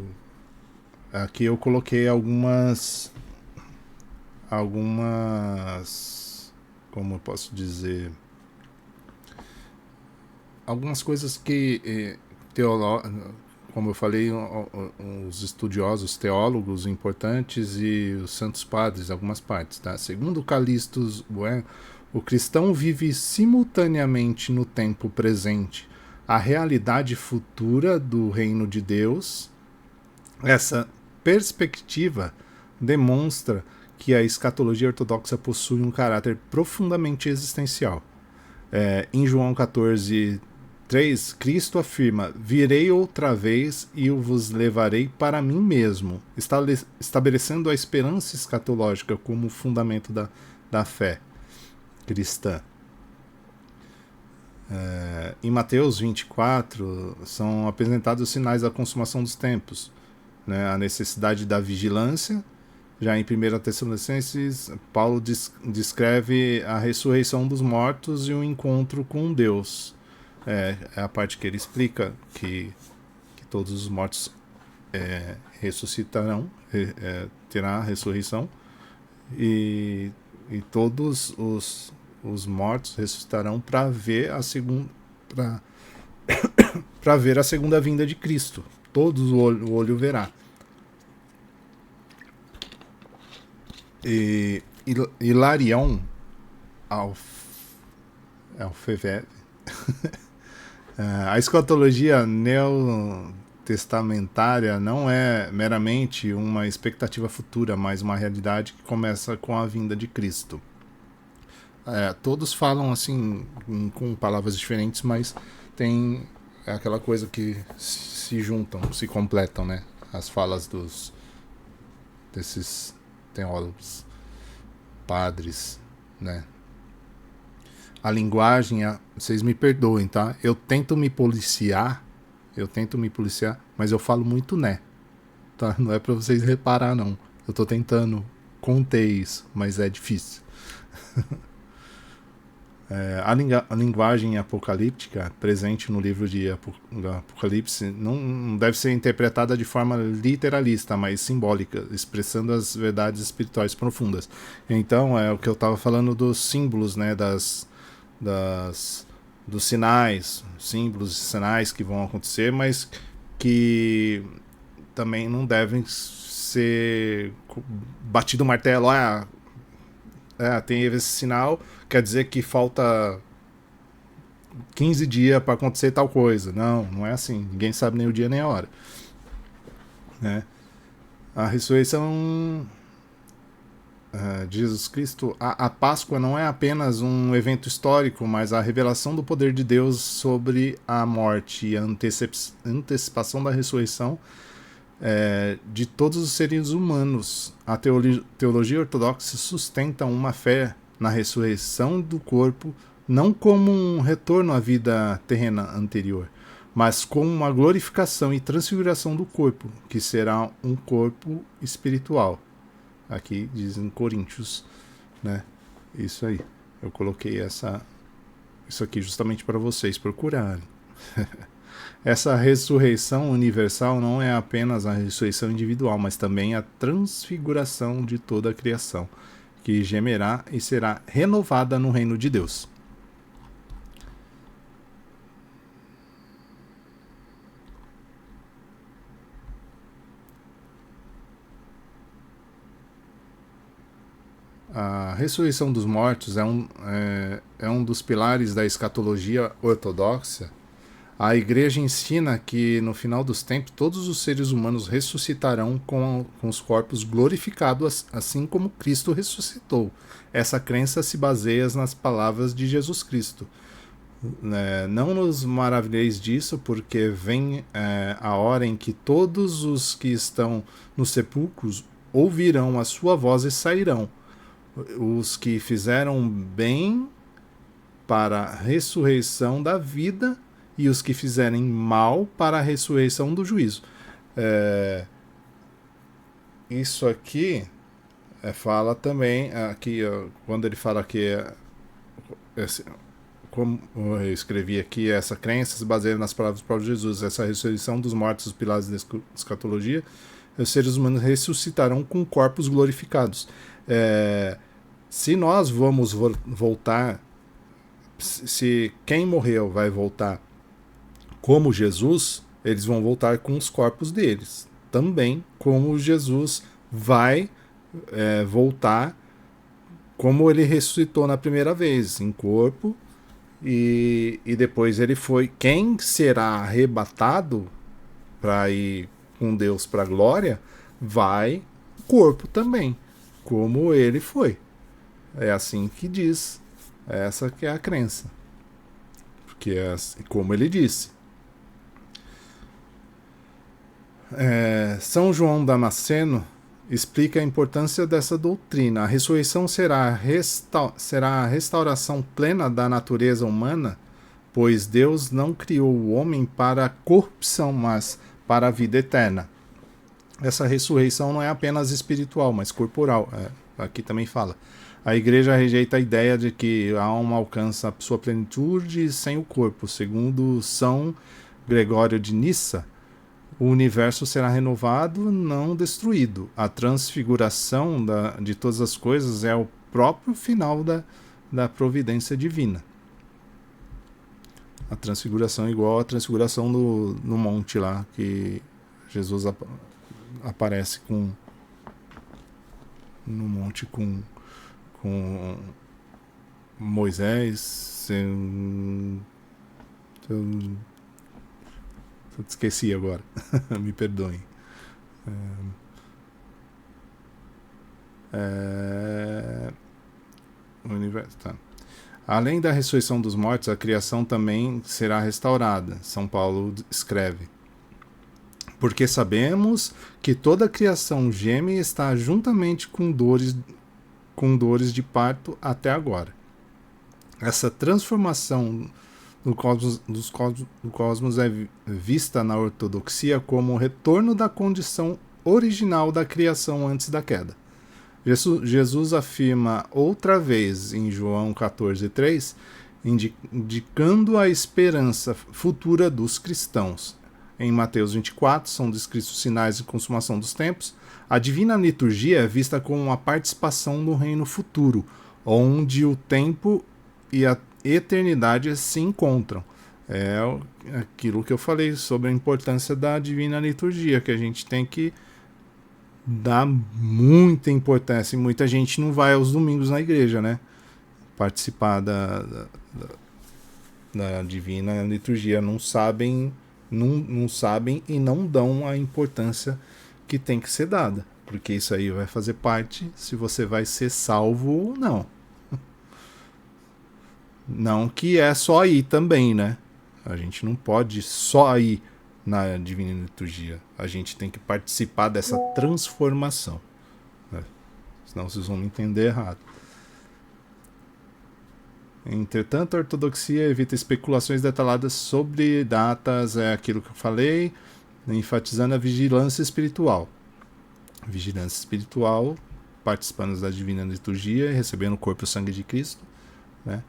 aqui eu coloquei algumas, como eu posso dizer, algumas coisas que como eu falei, os estudiosos, teólogos importantes e os santos padres, algumas partes, tá? Segundo Calixto Bueno, o cristão vive simultaneamente no tempo presente a realidade futura do reino de Deus. Essa perspectiva demonstra que a escatologia ortodoxa possui um caráter profundamente existencial. Em João 14:3, Cristo afirma: virei outra vez e eu vos levarei para mim mesmo, estabelecendo a esperança escatológica como fundamento da fé cristã. Em Mateus 24 são apresentados os sinais da consumação dos tempos. né, a necessidade da vigilância. Já em 1 Tessalonicenses, Paulo descreve a ressurreição dos mortos e o encontro com Deus. É a parte que ele explica que todos os mortos ressuscitarão, terá a ressurreição, e todos os mortos ressuscitarão para ver a segunda para ver a segunda vinda de Cristo. Todos o olho verá. E Hilarion Alfevere a escatologia neotestamentária não é meramente uma expectativa futura, mas uma realidade que começa com a vinda de Cristo. Todos falam assim com palavras diferentes, mas tem aquela coisa que se juntam, se completam, né? As falas desses teólogos, padres, né? A linguagem, vocês me perdoem, tá? Eu tento me policiar, mas eu falo muito né, tá? Não é pra vocês reparar, não. Eu tô tentando conter isso, mas é difícil. A linguagem apocalíptica presente no livro de Apocalipse não deve ser interpretada de forma literalista, mas simbólica, expressando as verdades espirituais profundas. Então, é o que eu estava falando dos símbolos, né, dos sinais, símbolos e sinais que vão acontecer, mas que também não devem ser batido o martelo. Tem esse sinal, quer dizer que falta 15 dias para acontecer tal coisa. Não é assim. Ninguém sabe nem o dia nem a hora. Né? A ressurreição de Jesus Cristo, a Páscoa não é apenas um evento histórico, mas a revelação do poder de Deus sobre a morte e a antecipação da ressurreição de todos os seres humanos. A teologia ortodoxa sustenta uma fé na ressurreição do corpo, não como um retorno à vida terrena anterior, mas como uma glorificação e transfiguração do corpo, que será um corpo espiritual. Aqui diz em Coríntios, né? Isso aí. Eu coloquei isso aqui justamente para vocês procurarem. Essa ressurreição universal não é apenas a ressurreição individual, mas também a transfiguração de toda a criação, que gemerá e será renovada no reino de Deus. A ressurreição dos mortos é um dos pilares da escatologia ortodoxa. A Igreja ensina que, no final dos tempos, todos os seres humanos ressuscitarão com os corpos glorificados, assim como Cristo ressuscitou. Essa crença se baseia nas palavras de Jesus Cristo. Não nos maravilheis disso, porque vem a hora em que todos os que estão nos sepulcros ouvirão a sua voz e sairão. Os que fizeram bem para a ressurreição da vida e os que fizerem mal para a ressurreição do juízo. Isso aqui fala também, aqui, quando ele fala que, como eu escrevi aqui, essa crença se baseia nas palavras do próprio Jesus, essa ressurreição dos mortos, os pilares da escatologia, os seres humanos ressuscitarão com corpos glorificados. Se nós vamos voltar, se quem morreu vai voltar como Jesus, eles vão voltar com os corpos deles. Também como Jesus vai voltar como ele ressuscitou na primeira vez, em corpo, e depois ele foi. Quem será arrebatado para ir com Deus para a glória, vai corpo também, como ele foi. É assim que diz. Essa que é a crença. Porque é assim, como ele disse. São João Damasceno explica a importância dessa doutrina. A ressurreição será a restauração plena da natureza humana, pois Deus não criou o homem para a corrupção, mas para a vida eterna. essa ressurreição não é apenas espiritual, mas corporal. Aqui também fala. A igreja rejeita a ideia de que a alma alcança sua plenitude sem o corpo. Segundo São Gregório de Nissa, o universo será renovado, não destruído. A transfiguração de todas as coisas é o próprio final da providência divina. A transfiguração é igual à transfiguração no monte lá, que Jesus aparece no monte com Moisés. Eu esqueci agora. Me perdoem. O universo, tá. Além da ressurreição dos mortos, a criação também será restaurada. São Paulo escreve. Porque sabemos que toda a criação geme e está juntamente com dores de parto até agora. Essa transformação do cosmos é vista na ortodoxia como o retorno da condição original da criação antes da queda. Jesus afirma outra vez em João 14,3, indicando a esperança futura dos cristãos. Em Mateus 24, são descritos os sinais de consumação dos tempos. A divina liturgia é vista como uma participação no reino futuro, onde o tempo e a eternidade se encontram. É aquilo que eu falei sobre a importância da divina liturgia, que a gente tem que dar muita importância. E muita gente não vai aos domingos na igreja, né? Participar da divina liturgia. Não sabem e não dão a importância que tem que ser dada, porque isso aí vai fazer parte se você vai ser salvo ou não. Não que é só ir também, né? A gente não pode só ir na divina liturgia. A gente tem que participar dessa transformação, né? Senão vocês vão me entender errado. Entretanto, a ortodoxia evita especulações detalhadas sobre datas, é aquilo que eu falei, enfatizando a vigilância espiritual. Vigilância espiritual, participando da divina liturgia e recebendo o corpo e o sangue de Cristo, né?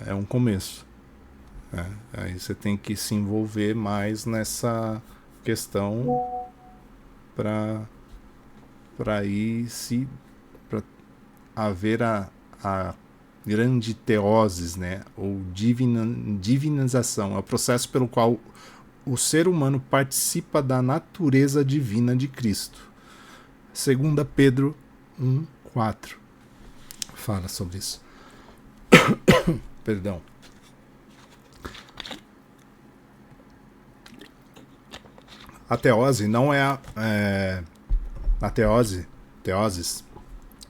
É um começo. Aí você tem que se envolver mais nessa questão para haver a grande teoses, né? Ou divinização. É o processo pelo qual o ser humano participa da natureza divina de Cristo. 2 Pedro 1,4 fala sobre isso. Perdão. A teose não é a teoses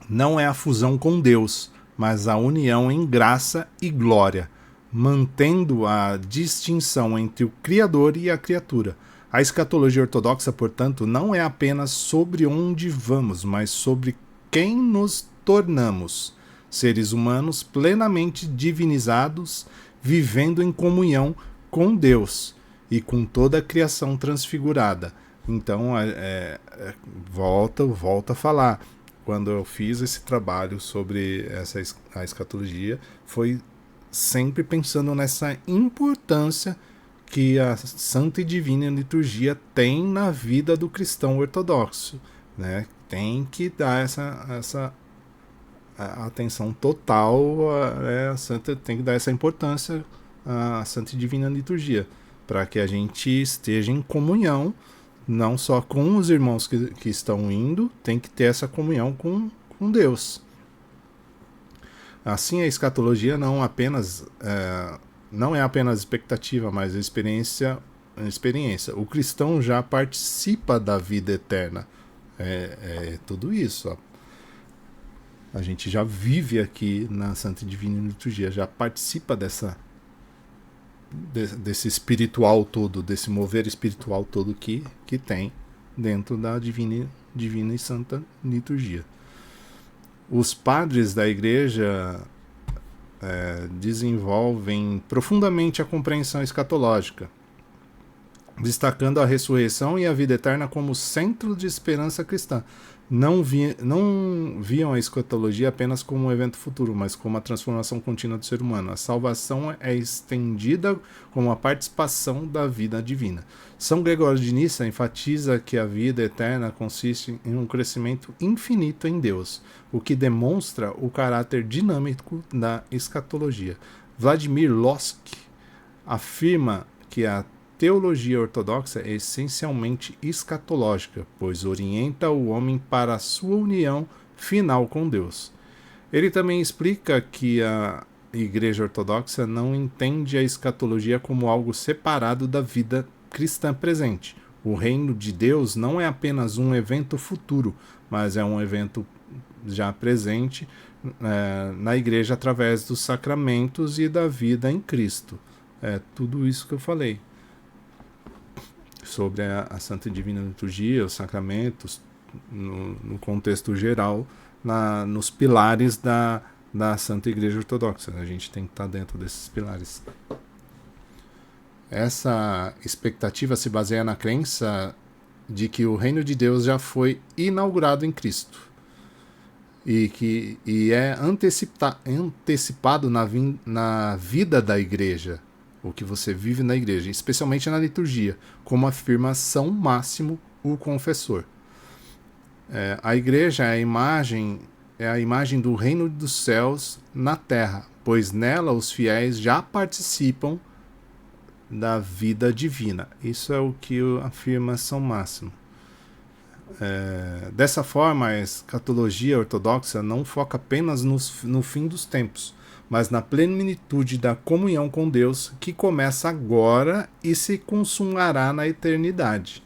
não é a fusão com Deus, mas a união em graça e glória, mantendo a distinção entre o Criador e a criatura. A escatologia ortodoxa, portanto, não é apenas sobre onde vamos, mas sobre quem nos tornamos. Seres humanos plenamente divinizados, vivendo em comunhão com Deus e com toda a criação transfigurada. Então, volta a falar. Quando eu fiz esse trabalho sobre a escatologia, foi sempre pensando nessa importância que a Santa e Divina Liturgia tem na vida do cristão ortodoxo, né? Tem que dar essa atenção total, a Santa tem que dar essa importância à Santa e Divina Liturgia, para que a gente esteja em comunhão, não só com os irmãos que estão indo, tem que ter essa comunhão com Deus. Assim, a escatologia não é apenas expectativa, mas experiência. O cristão já participa da vida eterna. Tudo isso. A gente já vive aqui na Santa e Divina Liturgia, já participa desse espiritual todo, desse mover espiritual todo que tem dentro da divina e Santa Liturgia. Os padres da igreja desenvolvem profundamente a compreensão escatológica. destacando a ressurreição e a vida eterna como centro de esperança cristã. Não viam a escatologia apenas como um evento futuro, mas como a transformação contínua do ser humano. A salvação é estendida como a participação da vida divina. São Gregório de Nissa enfatiza que a vida eterna consiste em um crescimento infinito em Deus, o que demonstra o caráter dinâmico da escatologia. Vladimir Lossky afirma que a teologia ortodoxa é essencialmente escatológica, pois orienta o homem para a sua união final com Deus. Ele também explica que a Igreja Ortodoxa não entende a escatologia como algo separado da vida cristã presente. O reino de Deus não é apenas um evento futuro, mas é um evento já presente na Igreja através dos sacramentos e da vida em Cristo. É tudo isso que eu falei sobre a Santa e Divina Liturgia, os sacramentos, no contexto geral, nos pilares da Santa Igreja Ortodoxa. A gente tem que estar dentro desses pilares. Essa expectativa se baseia na crença de que o reino de Deus já foi inaugurado em Cristo e é antecipado na vida da Igreja, o que você vive na igreja, especialmente na liturgia, como afirma São Máximo, o confessor. A igreja é a imagem do reino dos céus na terra, pois nela os fiéis já participam da vida divina. Isso é o que afirma São Máximo. Dessa forma, a escatologia ortodoxa não foca apenas no fim dos tempos, mas na plenitude da comunhão com Deus, que começa agora e se consumará na eternidade.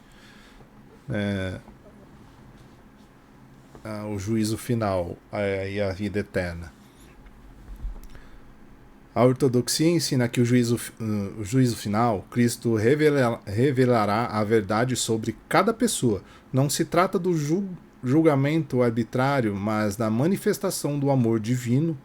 O juízo final e a vida eterna. A ortodoxia ensina que o juízo final, Cristo revelará a verdade sobre cada pessoa. Não se trata do julgamento arbitrário, mas da manifestação do amor divino.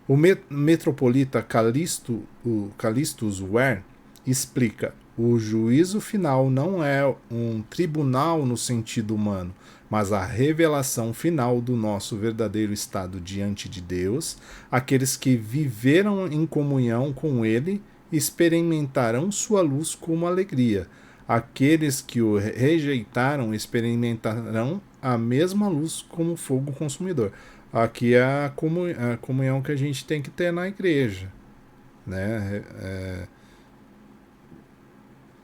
O metropolita Callistus Ware explica: o juízo final não é um tribunal no sentido humano, mas a revelação final do nosso verdadeiro estado diante de Deus. Aqueles que viveram em comunhão com Ele experimentarão sua luz como alegria. Aqueles que o rejeitaram experimentarão a mesma luz como fogo consumidor. Aqui é a comunhão que a gente tem que ter na igreja, né?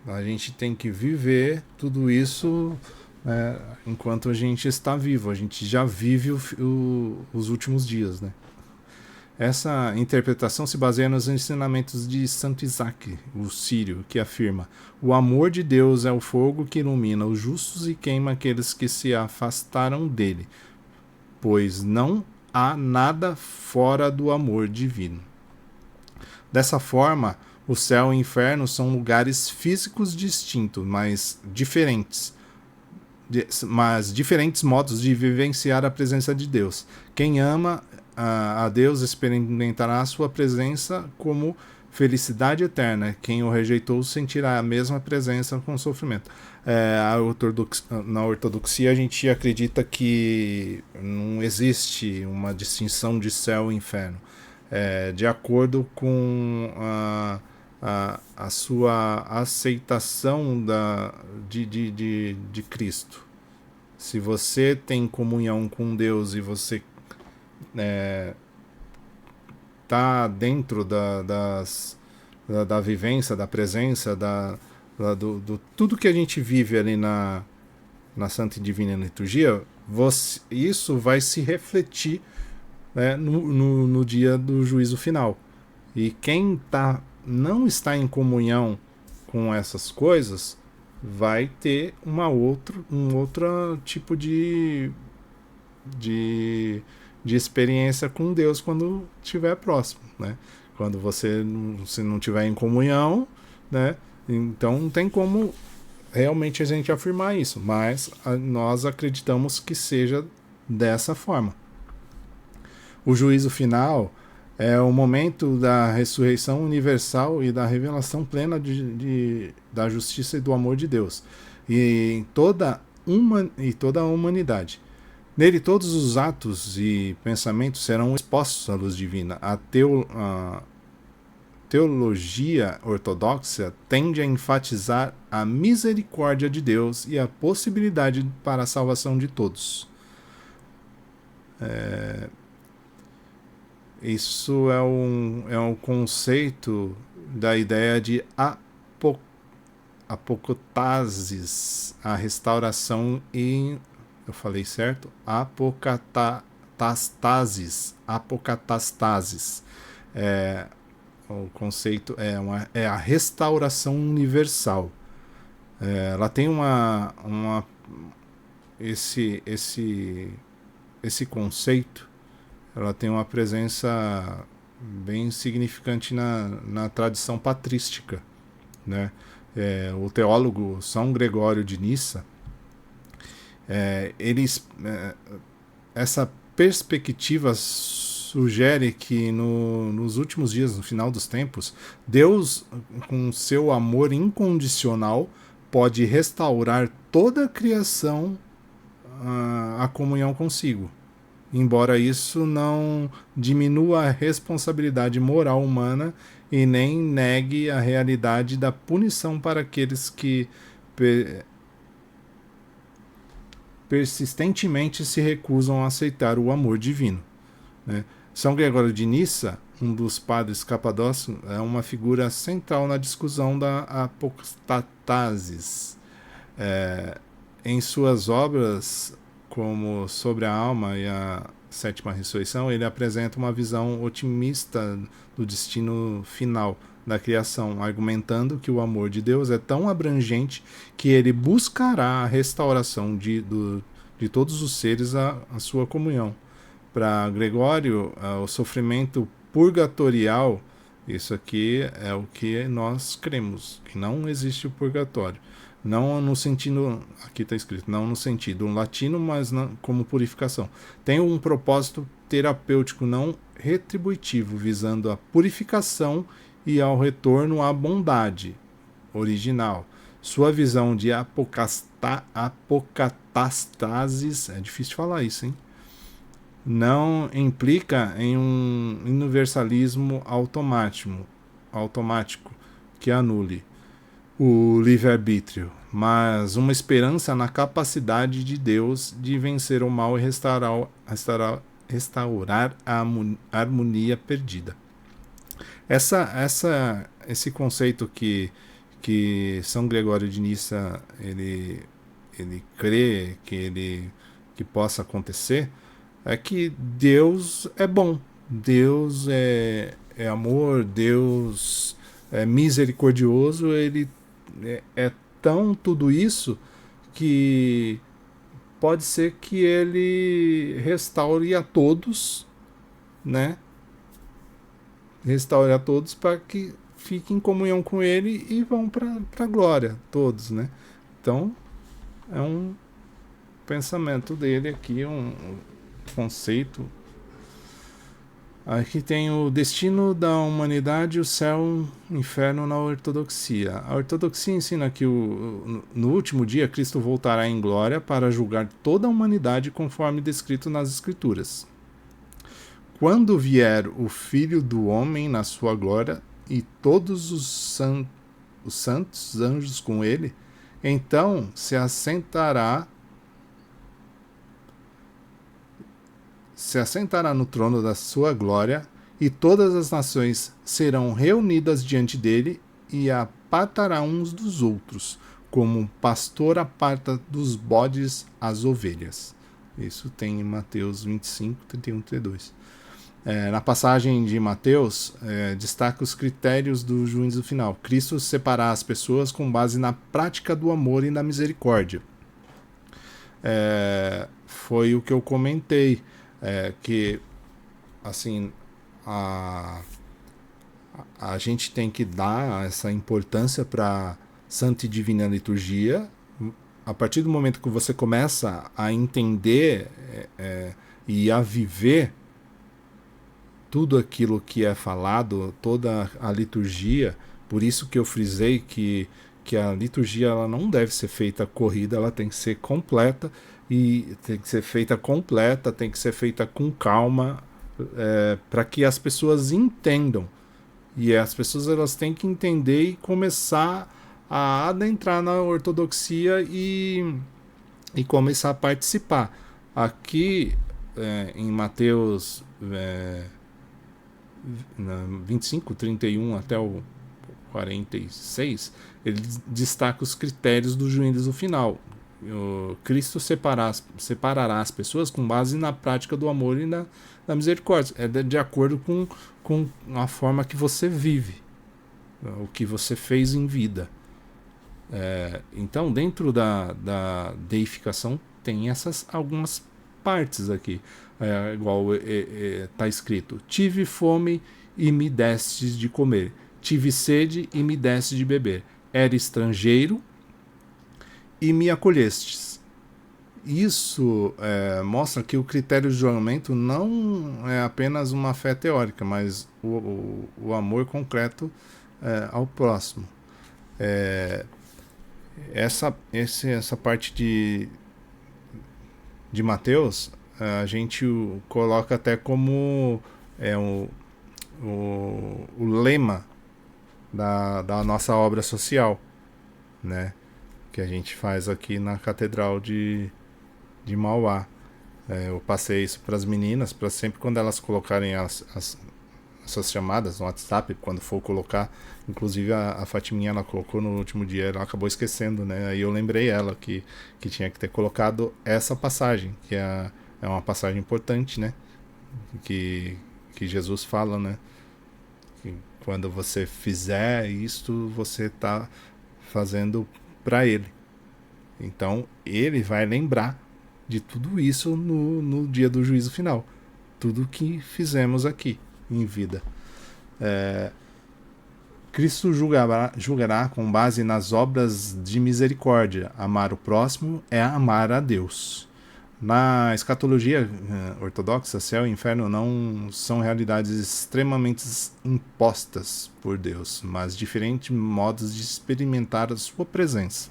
A gente tem que viver tudo isso enquanto a gente está vivo. A gente já vive os últimos dias, né? Essa interpretação se baseia nos ensinamentos de Santo Isaac, o sírio, que afirma: o amor de Deus é o fogo que ilumina os justos e queima aqueles que se afastaram dele, pois não há nada fora do amor divino. Dessa forma, o céu e o inferno são lugares físicos distintos, mas diferentes modos de vivenciar a presença de Deus. Quem ama a Deus experimentará a sua presença como felicidade eterna. Quem o rejeitou sentirá a mesma presença com sofrimento. Na ortodoxia a gente acredita que não existe uma distinção de céu e inferno. De acordo com a sua aceitação de Cristo. Se você tem comunhão com Deus e você está dentro da vivência, da presença, do tudo que a gente vive ali na Santa e Divina Liturgia, isso vai se refletir, né, no dia do juízo final. E quem não está em comunhão com essas coisas vai ter um outro tipo de experiência com Deus quando estiver próximo, né? Quando você não estiver em comunhão, né? Então não tem como realmente a gente afirmar isso, mas nós acreditamos que seja dessa forma. O juízo final É o momento da ressurreição universal e da revelação plena da justiça e do amor de Deus. E toda a humanidade. Nele, todos os atos e pensamentos serão expostos à luz divina. A teologia ortodoxa tende a enfatizar a misericórdia de Deus e a possibilidade para a salvação de todos. Isso é um conceito da ideia de apocotasis, a restauração em... Eu falei certo? Apocatastasis. O conceito é a restauração universal. Ela tem esse conceito, ela tem uma presença bem significante na tradição patrística, né? O teólogo São Gregório de Nissa, essa perspectiva sugere que nos últimos dias, no final dos tempos, Deus, com seu amor incondicional, pode restaurar toda a criação à comunhão consigo. Embora isso não diminua a responsabilidade moral humana e nem negue a realidade da punição para aqueles que persistentemente se recusam a aceitar o amor divino, né? São Gregório de Nissa, um dos padres capadócios, é uma figura central na discussão da apostatasis. Em suas obras, como Sobre a Alma e a Sétima Ressurreição, ele apresenta uma visão otimista do destino final da criação, argumentando que o amor de Deus é tão abrangente que ele buscará a restauração de todos os seres à sua comunhão. Para Gregório, o sofrimento purgatorial, isso aqui é o que nós cremos, que não existe o purgatório. Não no sentido, aqui está escrito, não no sentido latino, mas como purificação. Tem um propósito terapêutico não retributivo, visando a purificação e ao retorno à bondade original. Sua visão de apocatastasis, é difícil falar isso, hein? Não implica em um universalismo automático que anule o livre-arbítrio, mas uma esperança na capacidade de Deus de vencer o mal e restaurar a harmonia perdida. Esse conceito que São Gregório de Nissa ele crê que possa acontecer é que Deus é bom, Deus é amor, Deus é misericordioso, ele é tão tudo isso que pode ser que ele restaure a todos, né? Restaure a todos para que fiquem em comunhão com ele e vão para a glória, todos, né? Então, é um pensamento dele aqui, um conceito. Aqui tem o destino da humanidade, o céu, o inferno na ortodoxia. A ortodoxia ensina que no último dia Cristo voltará em glória para julgar toda a humanidade conforme descrito nas Escrituras. Quando vier o Filho do Homem na sua glória e todos os santos anjos com ele, então se assentará no trono da sua glória, e todas as nações serão reunidas diante dele, e apartará uns dos outros, como um pastor aparta dos bodes as ovelhas. Isso tem em Mateus 25, 31, 32. Na passagem de Mateus, destaca os critérios do juízo final. Cristo separará as pessoas com base na prática do amor e na misericórdia. Foi o que eu comentei. Que assim a gente tem que dar essa importância para Santa e Divina Liturgia. A partir do momento que você começa a entender e a viver tudo aquilo que é falado, toda a liturgia. Por isso que eu frisei que a liturgia ela não deve ser feita corrida, ela tem que ser completa, e tem que ser feita completa, tem que ser feita com calma, para que as pessoas entendam. E as pessoas elas têm que entender e começar a adentrar na ortodoxia e começar a participar. Aqui em Mateus 25, 31 até o 46, ele destaca os critérios do juízo final. O Cristo separará as pessoas com base na prática do amor e na misericórdia. É de acordo com a forma que você vive, o que você fez em vida. Então, dentro da deificação, tem essas algumas partes aqui. Igual está escrito: tive fome e me destes de comer, tive sede e me deste de beber, era estrangeiro e me acolhestes. Isso mostra que o critério de julgamento não é apenas uma fé teórica, mas o amor concreto ao próximo. Essa parte de Mateus, a gente coloca até como o lema da nossa obra social, né? Que a gente faz aqui na Catedral de Mauá. Eu passei isso para as meninas, para sempre quando elas colocarem as suas chamadas no WhatsApp, quando for colocar. Inclusive a Fatiminha, ela colocou no último dia, ela acabou esquecendo, né? Aí eu lembrei ela que tinha que ter colocado essa passagem, que é uma passagem importante, né? Que Jesus fala, né? Que quando você fizer isto, você está fazendo para ele. Então ele vai lembrar de tudo isso no dia do juízo final. Tudo que fizemos aqui em vida. Cristo julgará com base nas obras de misericórdia. Amar o próximo é amar a Deus. Na escatologia ortodoxa, céu e inferno não são realidades extremamente impostas por Deus, mas diferentes modos de experimentar a sua presença.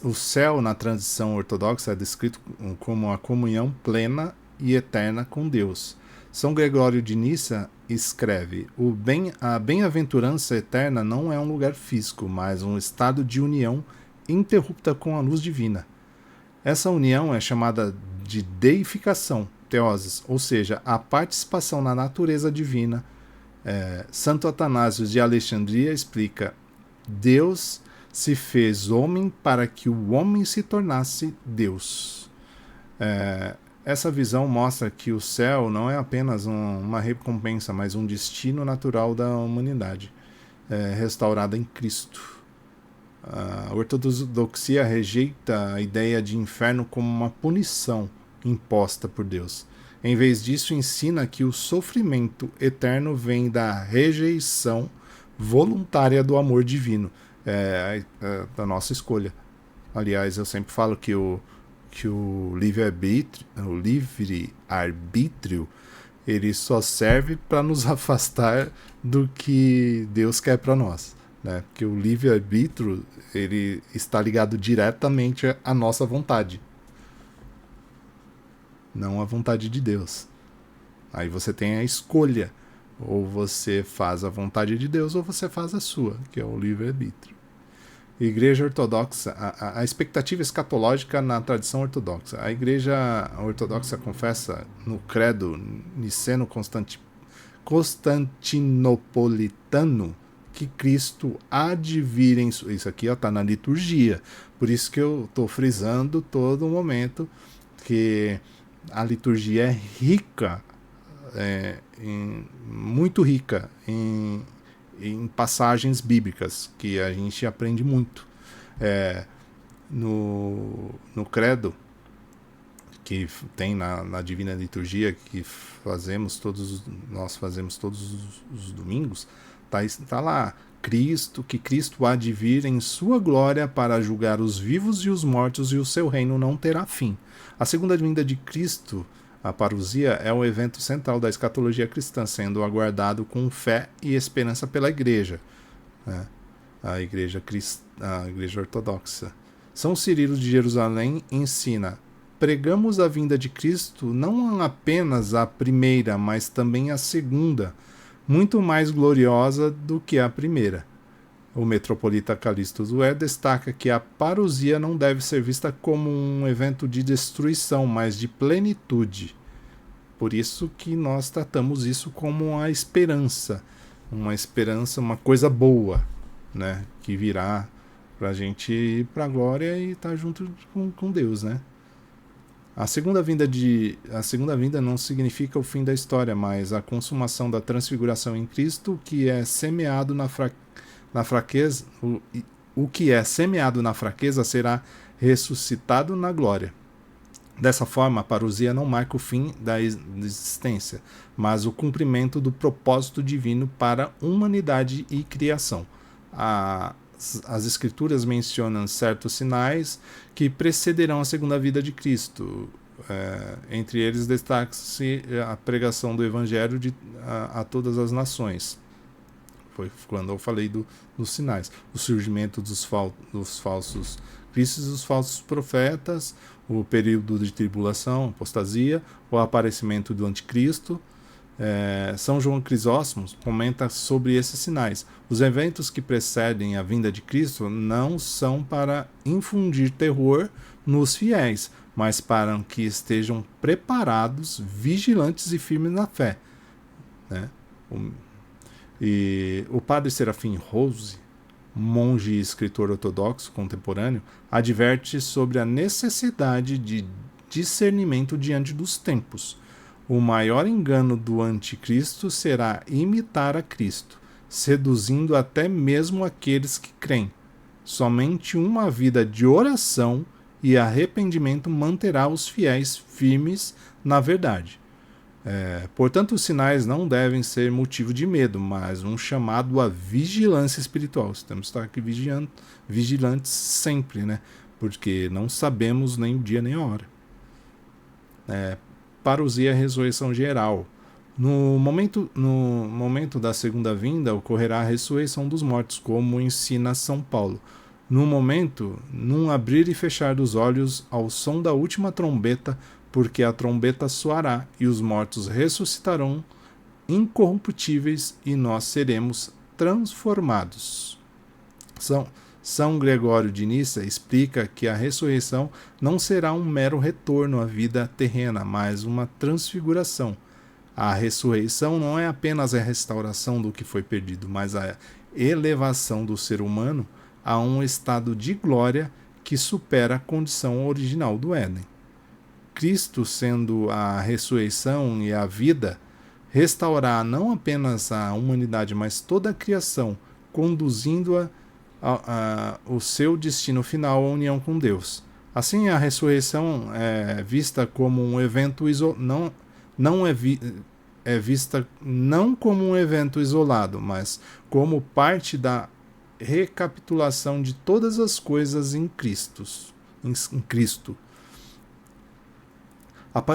O céu, na tradição ortodoxa, é descrito como a comunhão plena e eterna com Deus. São Gregório de Nissa escreve: a bem-aventurança eterna não é um lugar físico, mas um estado de união interrupta com a luz divina. Essa união é chamada de deificação, teoses, ou seja, a participação na natureza divina. Santo Atanásio de Alexandria explica: Deus se fez homem para que o homem se tornasse Deus. Essa visão mostra que o céu não é apenas uma recompensa, mas um destino natural da humanidade, restaurada em Cristo. A ortodoxia rejeita a ideia de inferno como uma punição imposta por Deus. Em vez disso, ensina que o sofrimento eterno vem da rejeição voluntária do amor divino, da nossa escolha. Aliás, eu sempre falo que o livre-arbítrio ele só serve para nos afastar do que Deus quer para nós, né? Porque o livre-arbítrio ele está ligado diretamente à nossa vontade, não à vontade de Deus. Aí você tem a escolha: ou você faz a vontade de Deus ou você faz a sua, que é o livre-arbítrio. Igreja Ortodoxa, a expectativa escatológica na tradição ortodoxa. A Igreja Ortodoxa confessa no credo niceno-constantinopolitano que Cristo há de vir em... Isso aqui está na liturgia, por isso que eu estou frisando todo momento que a liturgia é rica, muito rica em passagens bíblicas que a gente aprende muito. No credo que tem na Divina Liturgia que nós fazemos todos os domingos, tá lá: que Cristo há de vir em sua glória para julgar os vivos e os mortos, e o seu reino não terá fim. A segunda vinda de Cristo A parousia é o evento central da escatologia cristã, sendo aguardado com fé e esperança pela igreja, né? A igreja ortodoxa. São Cirilo de Jerusalém ensina: pregamos a vinda de Cristo não apenas a primeira, mas também a segunda, muito mais gloriosa do que a primeira. O metropolita Calixto Zoé destaca que a parousia não deve ser vista como um evento de destruição, mas de plenitude. Por isso que nós tratamos isso como uma esperança, uma coisa boa, né, que virá para a gente ir para a glória e estar junto com Deus, né? A segunda vinda não significa o fim da história, mas a consumação da transfiguração em Cristo, que é semeado na fraqueza, o que é semeado na fraqueza será ressuscitado na glória. Dessa forma, a parousia não marca o fim da existência, mas o cumprimento do propósito divino para humanidade e criação. As Escrituras mencionam certos sinais que precederão a segunda vinda de Cristo. Entre eles destaca-se a pregação do Evangelho a todas as nações. Foi quando eu falei dos sinais. O surgimento dos falsos cristos e dos falsos profetas, o período de tribulação, apostasia, o aparecimento do anticristo. São João Crisóstomo comenta sobre esses sinais. Os eventos que precedem a vinda de Cristo não são para infundir terror nos fiéis, mas para que estejam preparados, vigilantes e firmes na fé, né? E o padre Serafim Rose, monge e escritor ortodoxo contemporâneo, adverte sobre a necessidade de discernimento diante dos tempos. O maior engano do anticristo será imitar a Cristo, seduzindo até mesmo aqueles que creem. Somente uma vida de oração e arrependimento manterá os fiéis firmes na verdade. Portanto, os sinais não devem ser motivo de medo, mas um chamado à vigilância espiritual. Temos que estar aqui vigilantes sempre, né? Porque não sabemos nem o dia nem a hora. Parousia e ressurreição geral. No momento da segunda vinda, ocorrerá a ressurreição dos mortos, como ensina São Paulo. No momento, num abrir e fechar dos olhos ao som da última trombeta, porque a trombeta soará e os mortos ressuscitarão incorruptíveis e nós seremos transformados. São Gregório de Nissa explica que a ressurreição não será um mero retorno à vida terrena, mas uma transfiguração. A ressurreição não é apenas a restauração do que foi perdido, mas a elevação do ser humano a um estado de glória que supera a condição original do Éden. Cristo, sendo a ressurreição e a vida, restaurará não apenas a humanidade, mas toda a criação, conduzindo-a o seu destino final, a união com Deus. Assim, a ressurreição é vista como um evento vista não como um evento isolado, mas como parte da recapitulação de todas as coisas em Cristo.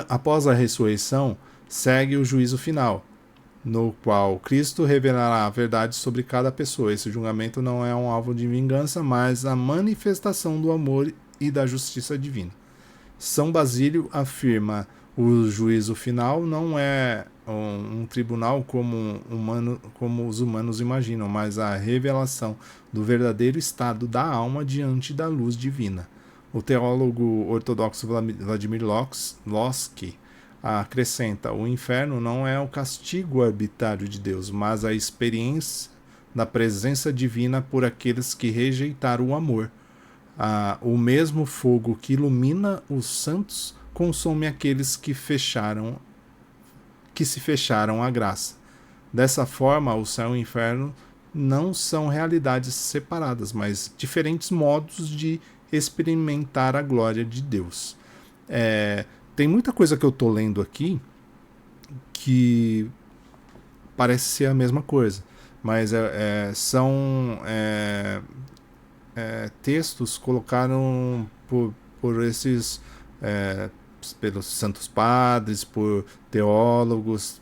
Após a ressurreição, segue o juízo final, no qual Cristo revelará a verdade sobre cada pessoa. Esse julgamento não é um alvo de vingança, mas a manifestação do amor e da justiça divina. São Basílio afirma: o juízo final não é um tribunal como os humanos imaginam, mas a revelação do verdadeiro estado da alma diante da luz divina. O teólogo ortodoxo Vladimir Lossky acrescenta: o inferno não é o castigo arbitrário de Deus, mas a experiência da presença divina por aqueles que rejeitaram o amor. O mesmo fogo que ilumina os santos consome aqueles que se fecharam à graça. Dessa forma, o céu e o inferno não são realidades separadas, mas diferentes modos de experimentar a glória de Deus. Tem muita coisa que eu estou lendo aqui que parece ser a mesma coisa, mas são textos colocados por esses pelos santos padres, por teólogos,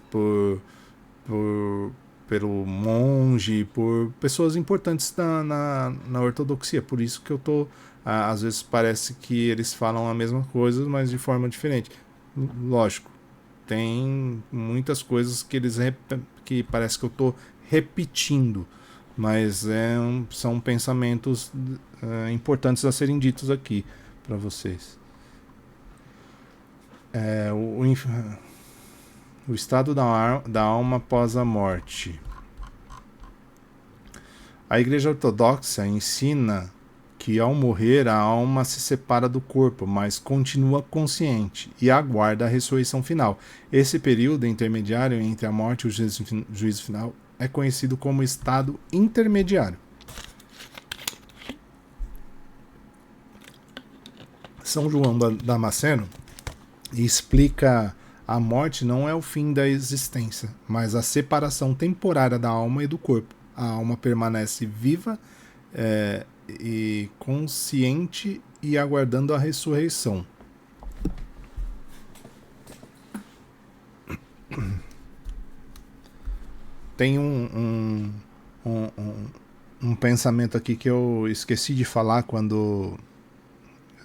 pelo monge, por pessoas importantes na ortodoxia. Por isso que eu tô... às vezes parece que eles falam a mesma coisa, mas de forma diferente. Lógico, tem muitas coisas que que parece que eu tô repetindo, mas são pensamentos importantes a serem ditos aqui para vocês. O estado da alma após a morte. A Igreja Ortodoxa ensina que ao morrer a alma se separa do corpo, mas continua consciente e aguarda a ressurreição final. Esse período intermediário entre a morte e o juízo final é conhecido como estado intermediário. São João Damasceno explica: a morte não é o fim da existência, mas a separação temporária da alma e do corpo. A alma permanece viva e consciente e aguardando a ressurreição. Tem um pensamento aqui que eu esqueci de falar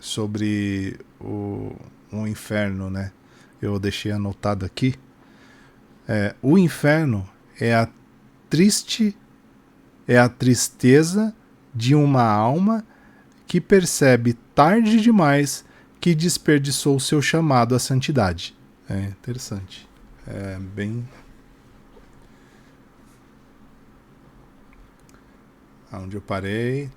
sobre o inferno, né? Eu deixei anotado aqui. O inferno é a tristeza de uma alma que percebe tarde demais que desperdiçou seu chamado à santidade. É interessante. É bem... Onde eu parei...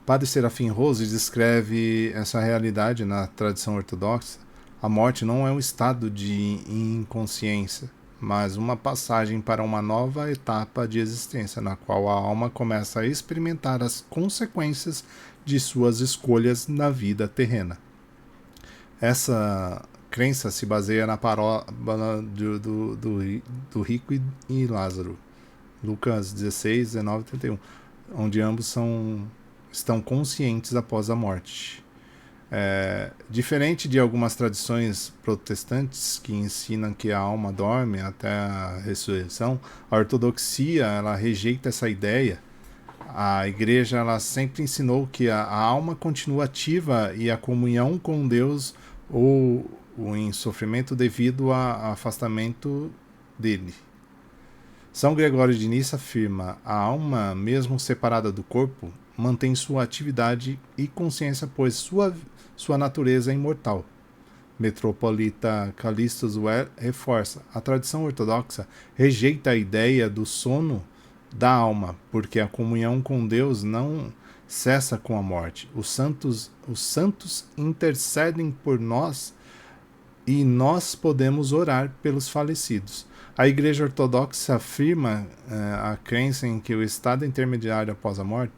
Padre Serafim Rose descreve essa realidade na tradição ortodoxa. A morte não é um estado de inconsciência, mas uma passagem para uma nova etapa de existência, na qual a alma começa a experimentar as consequências de suas escolhas na vida terrena. Essa crença se baseia na parábola do rico e Lázaro, Lucas 16, 19 e 31, onde ambos estão conscientes após a morte. Diferente de algumas tradições protestantes que ensinam que a alma dorme até a ressurreição, a ortodoxia ela rejeita essa ideia. A igreja ela sempre ensinou que a alma continua ativa e a comunhão com Deus ou em sofrimento devido ao afastamento dele. São Gregório de Nissa afirma: a alma, mesmo separada do corpo, mantém sua atividade e consciência, pois sua natureza é imortal. Metropolita Calixto Zuer reforça: a tradição ortodoxa rejeita a ideia do sono da alma, porque a comunhão com Deus não cessa com a morte. Os santos intercedem por nós e nós podemos orar pelos falecidos. A Igreja Ortodoxa afirma a crença em que o estado intermediário após a morte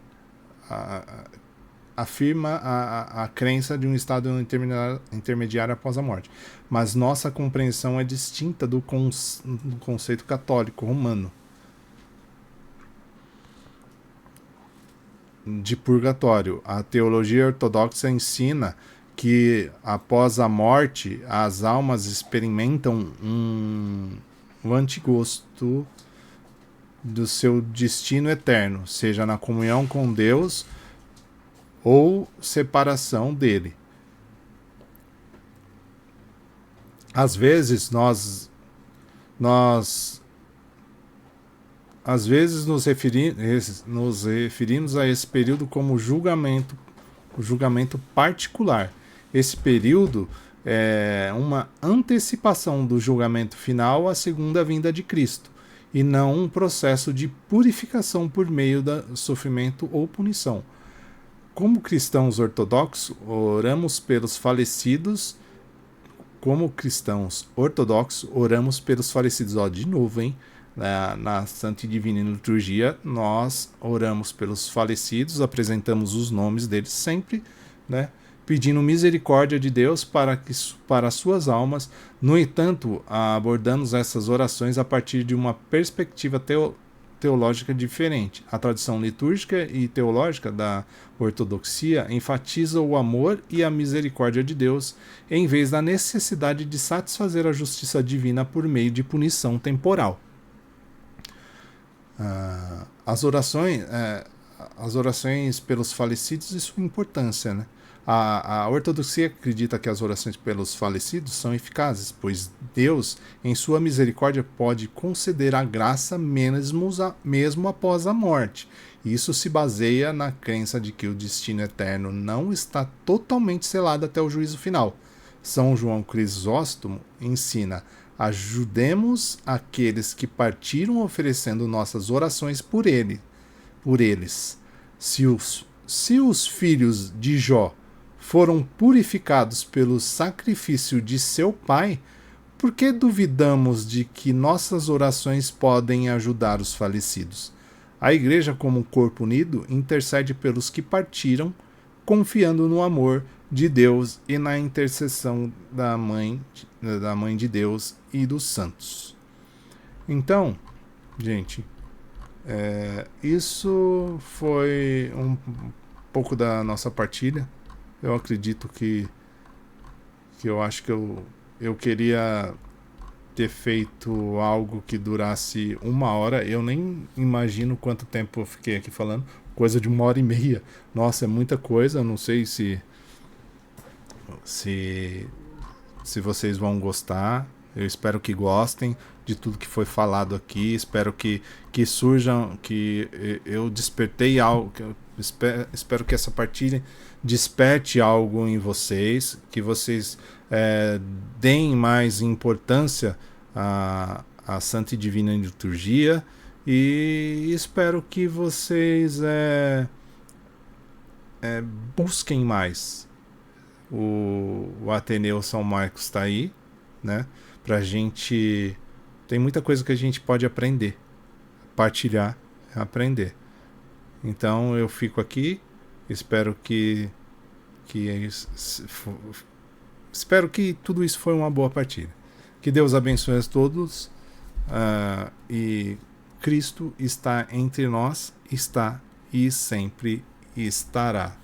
afirma a crença de um estado intermediário após a morte. Mas nossa compreensão é distinta do conceito católico romano de purgatório. A teologia ortodoxa ensina que após a morte as almas experimentam um antigosto do seu destino eterno, seja na comunhão com Deus ou separação dele. Às vezes nos referimos a esse período como julgamento particular. Esse período é uma antecipação do julgamento final à segunda vinda de Cristo, e não um processo de purificação por meio do sofrimento ou punição. Como cristãos ortodoxos, oramos pelos falecidos. Como cristãos ortodoxos, oramos pelos falecidos. De novo, hein? Na Santa e Divina Liturgia, nós oramos pelos falecidos, apresentamos os nomes deles sempre, né? Pedindo misericórdia de Deus para suas almas. No entanto, abordamos essas orações a partir de uma perspectiva teológica diferente. A tradição litúrgica e teológica da ortodoxia enfatiza o amor e a misericórdia de Deus, em vez da necessidade de satisfazer a justiça divina por meio de punição temporal. As orações pelos falecidos e sua importância, né? A ortodoxia acredita que as orações pelos falecidos são eficazes, pois Deus, em sua misericórdia, pode conceder a graça mesmo após a morte. Isso se baseia na crença de que o destino eterno não está totalmente selado até o juízo final. São João Crisóstomo ensina: ajudemos aqueles que partiram oferecendo nossas orações por eles. Se os filhos de Jó foram purificados pelo sacrifício de seu pai, por que duvidamos de que nossas orações podem ajudar os falecidos? A Igreja, como um corpo unido, intercede pelos que partiram, confiando no amor de Deus e na intercessão da Mãe de Deus e dos santos. Então, gente, isso foi um pouco da nossa partilha. Eu acredito que eu acho que eu queria ter feito algo que durasse 1 hora. Eu nem imagino quanto tempo eu fiquei aqui falando. Coisa de 1h30. Nossa, é muita coisa. Eu não sei se vocês vão gostar. Eu espero que gostem de tudo que foi falado aqui. Espero que surjam, que eu despertei algo. Espero que essa partilha desperte algo em vocês, que vocês deem mais importância à Santa e Divina Liturgia, e espero que vocês busquem mais. O Ateneu São Marcos está aí, né? Pra gente. Tem muita coisa que a gente pode aprender, partilhar, aprender. Então eu fico aqui, espero que tudo isso foi uma boa partilha. Que Deus abençoe a todos, e Cristo está entre nós, está e sempre estará.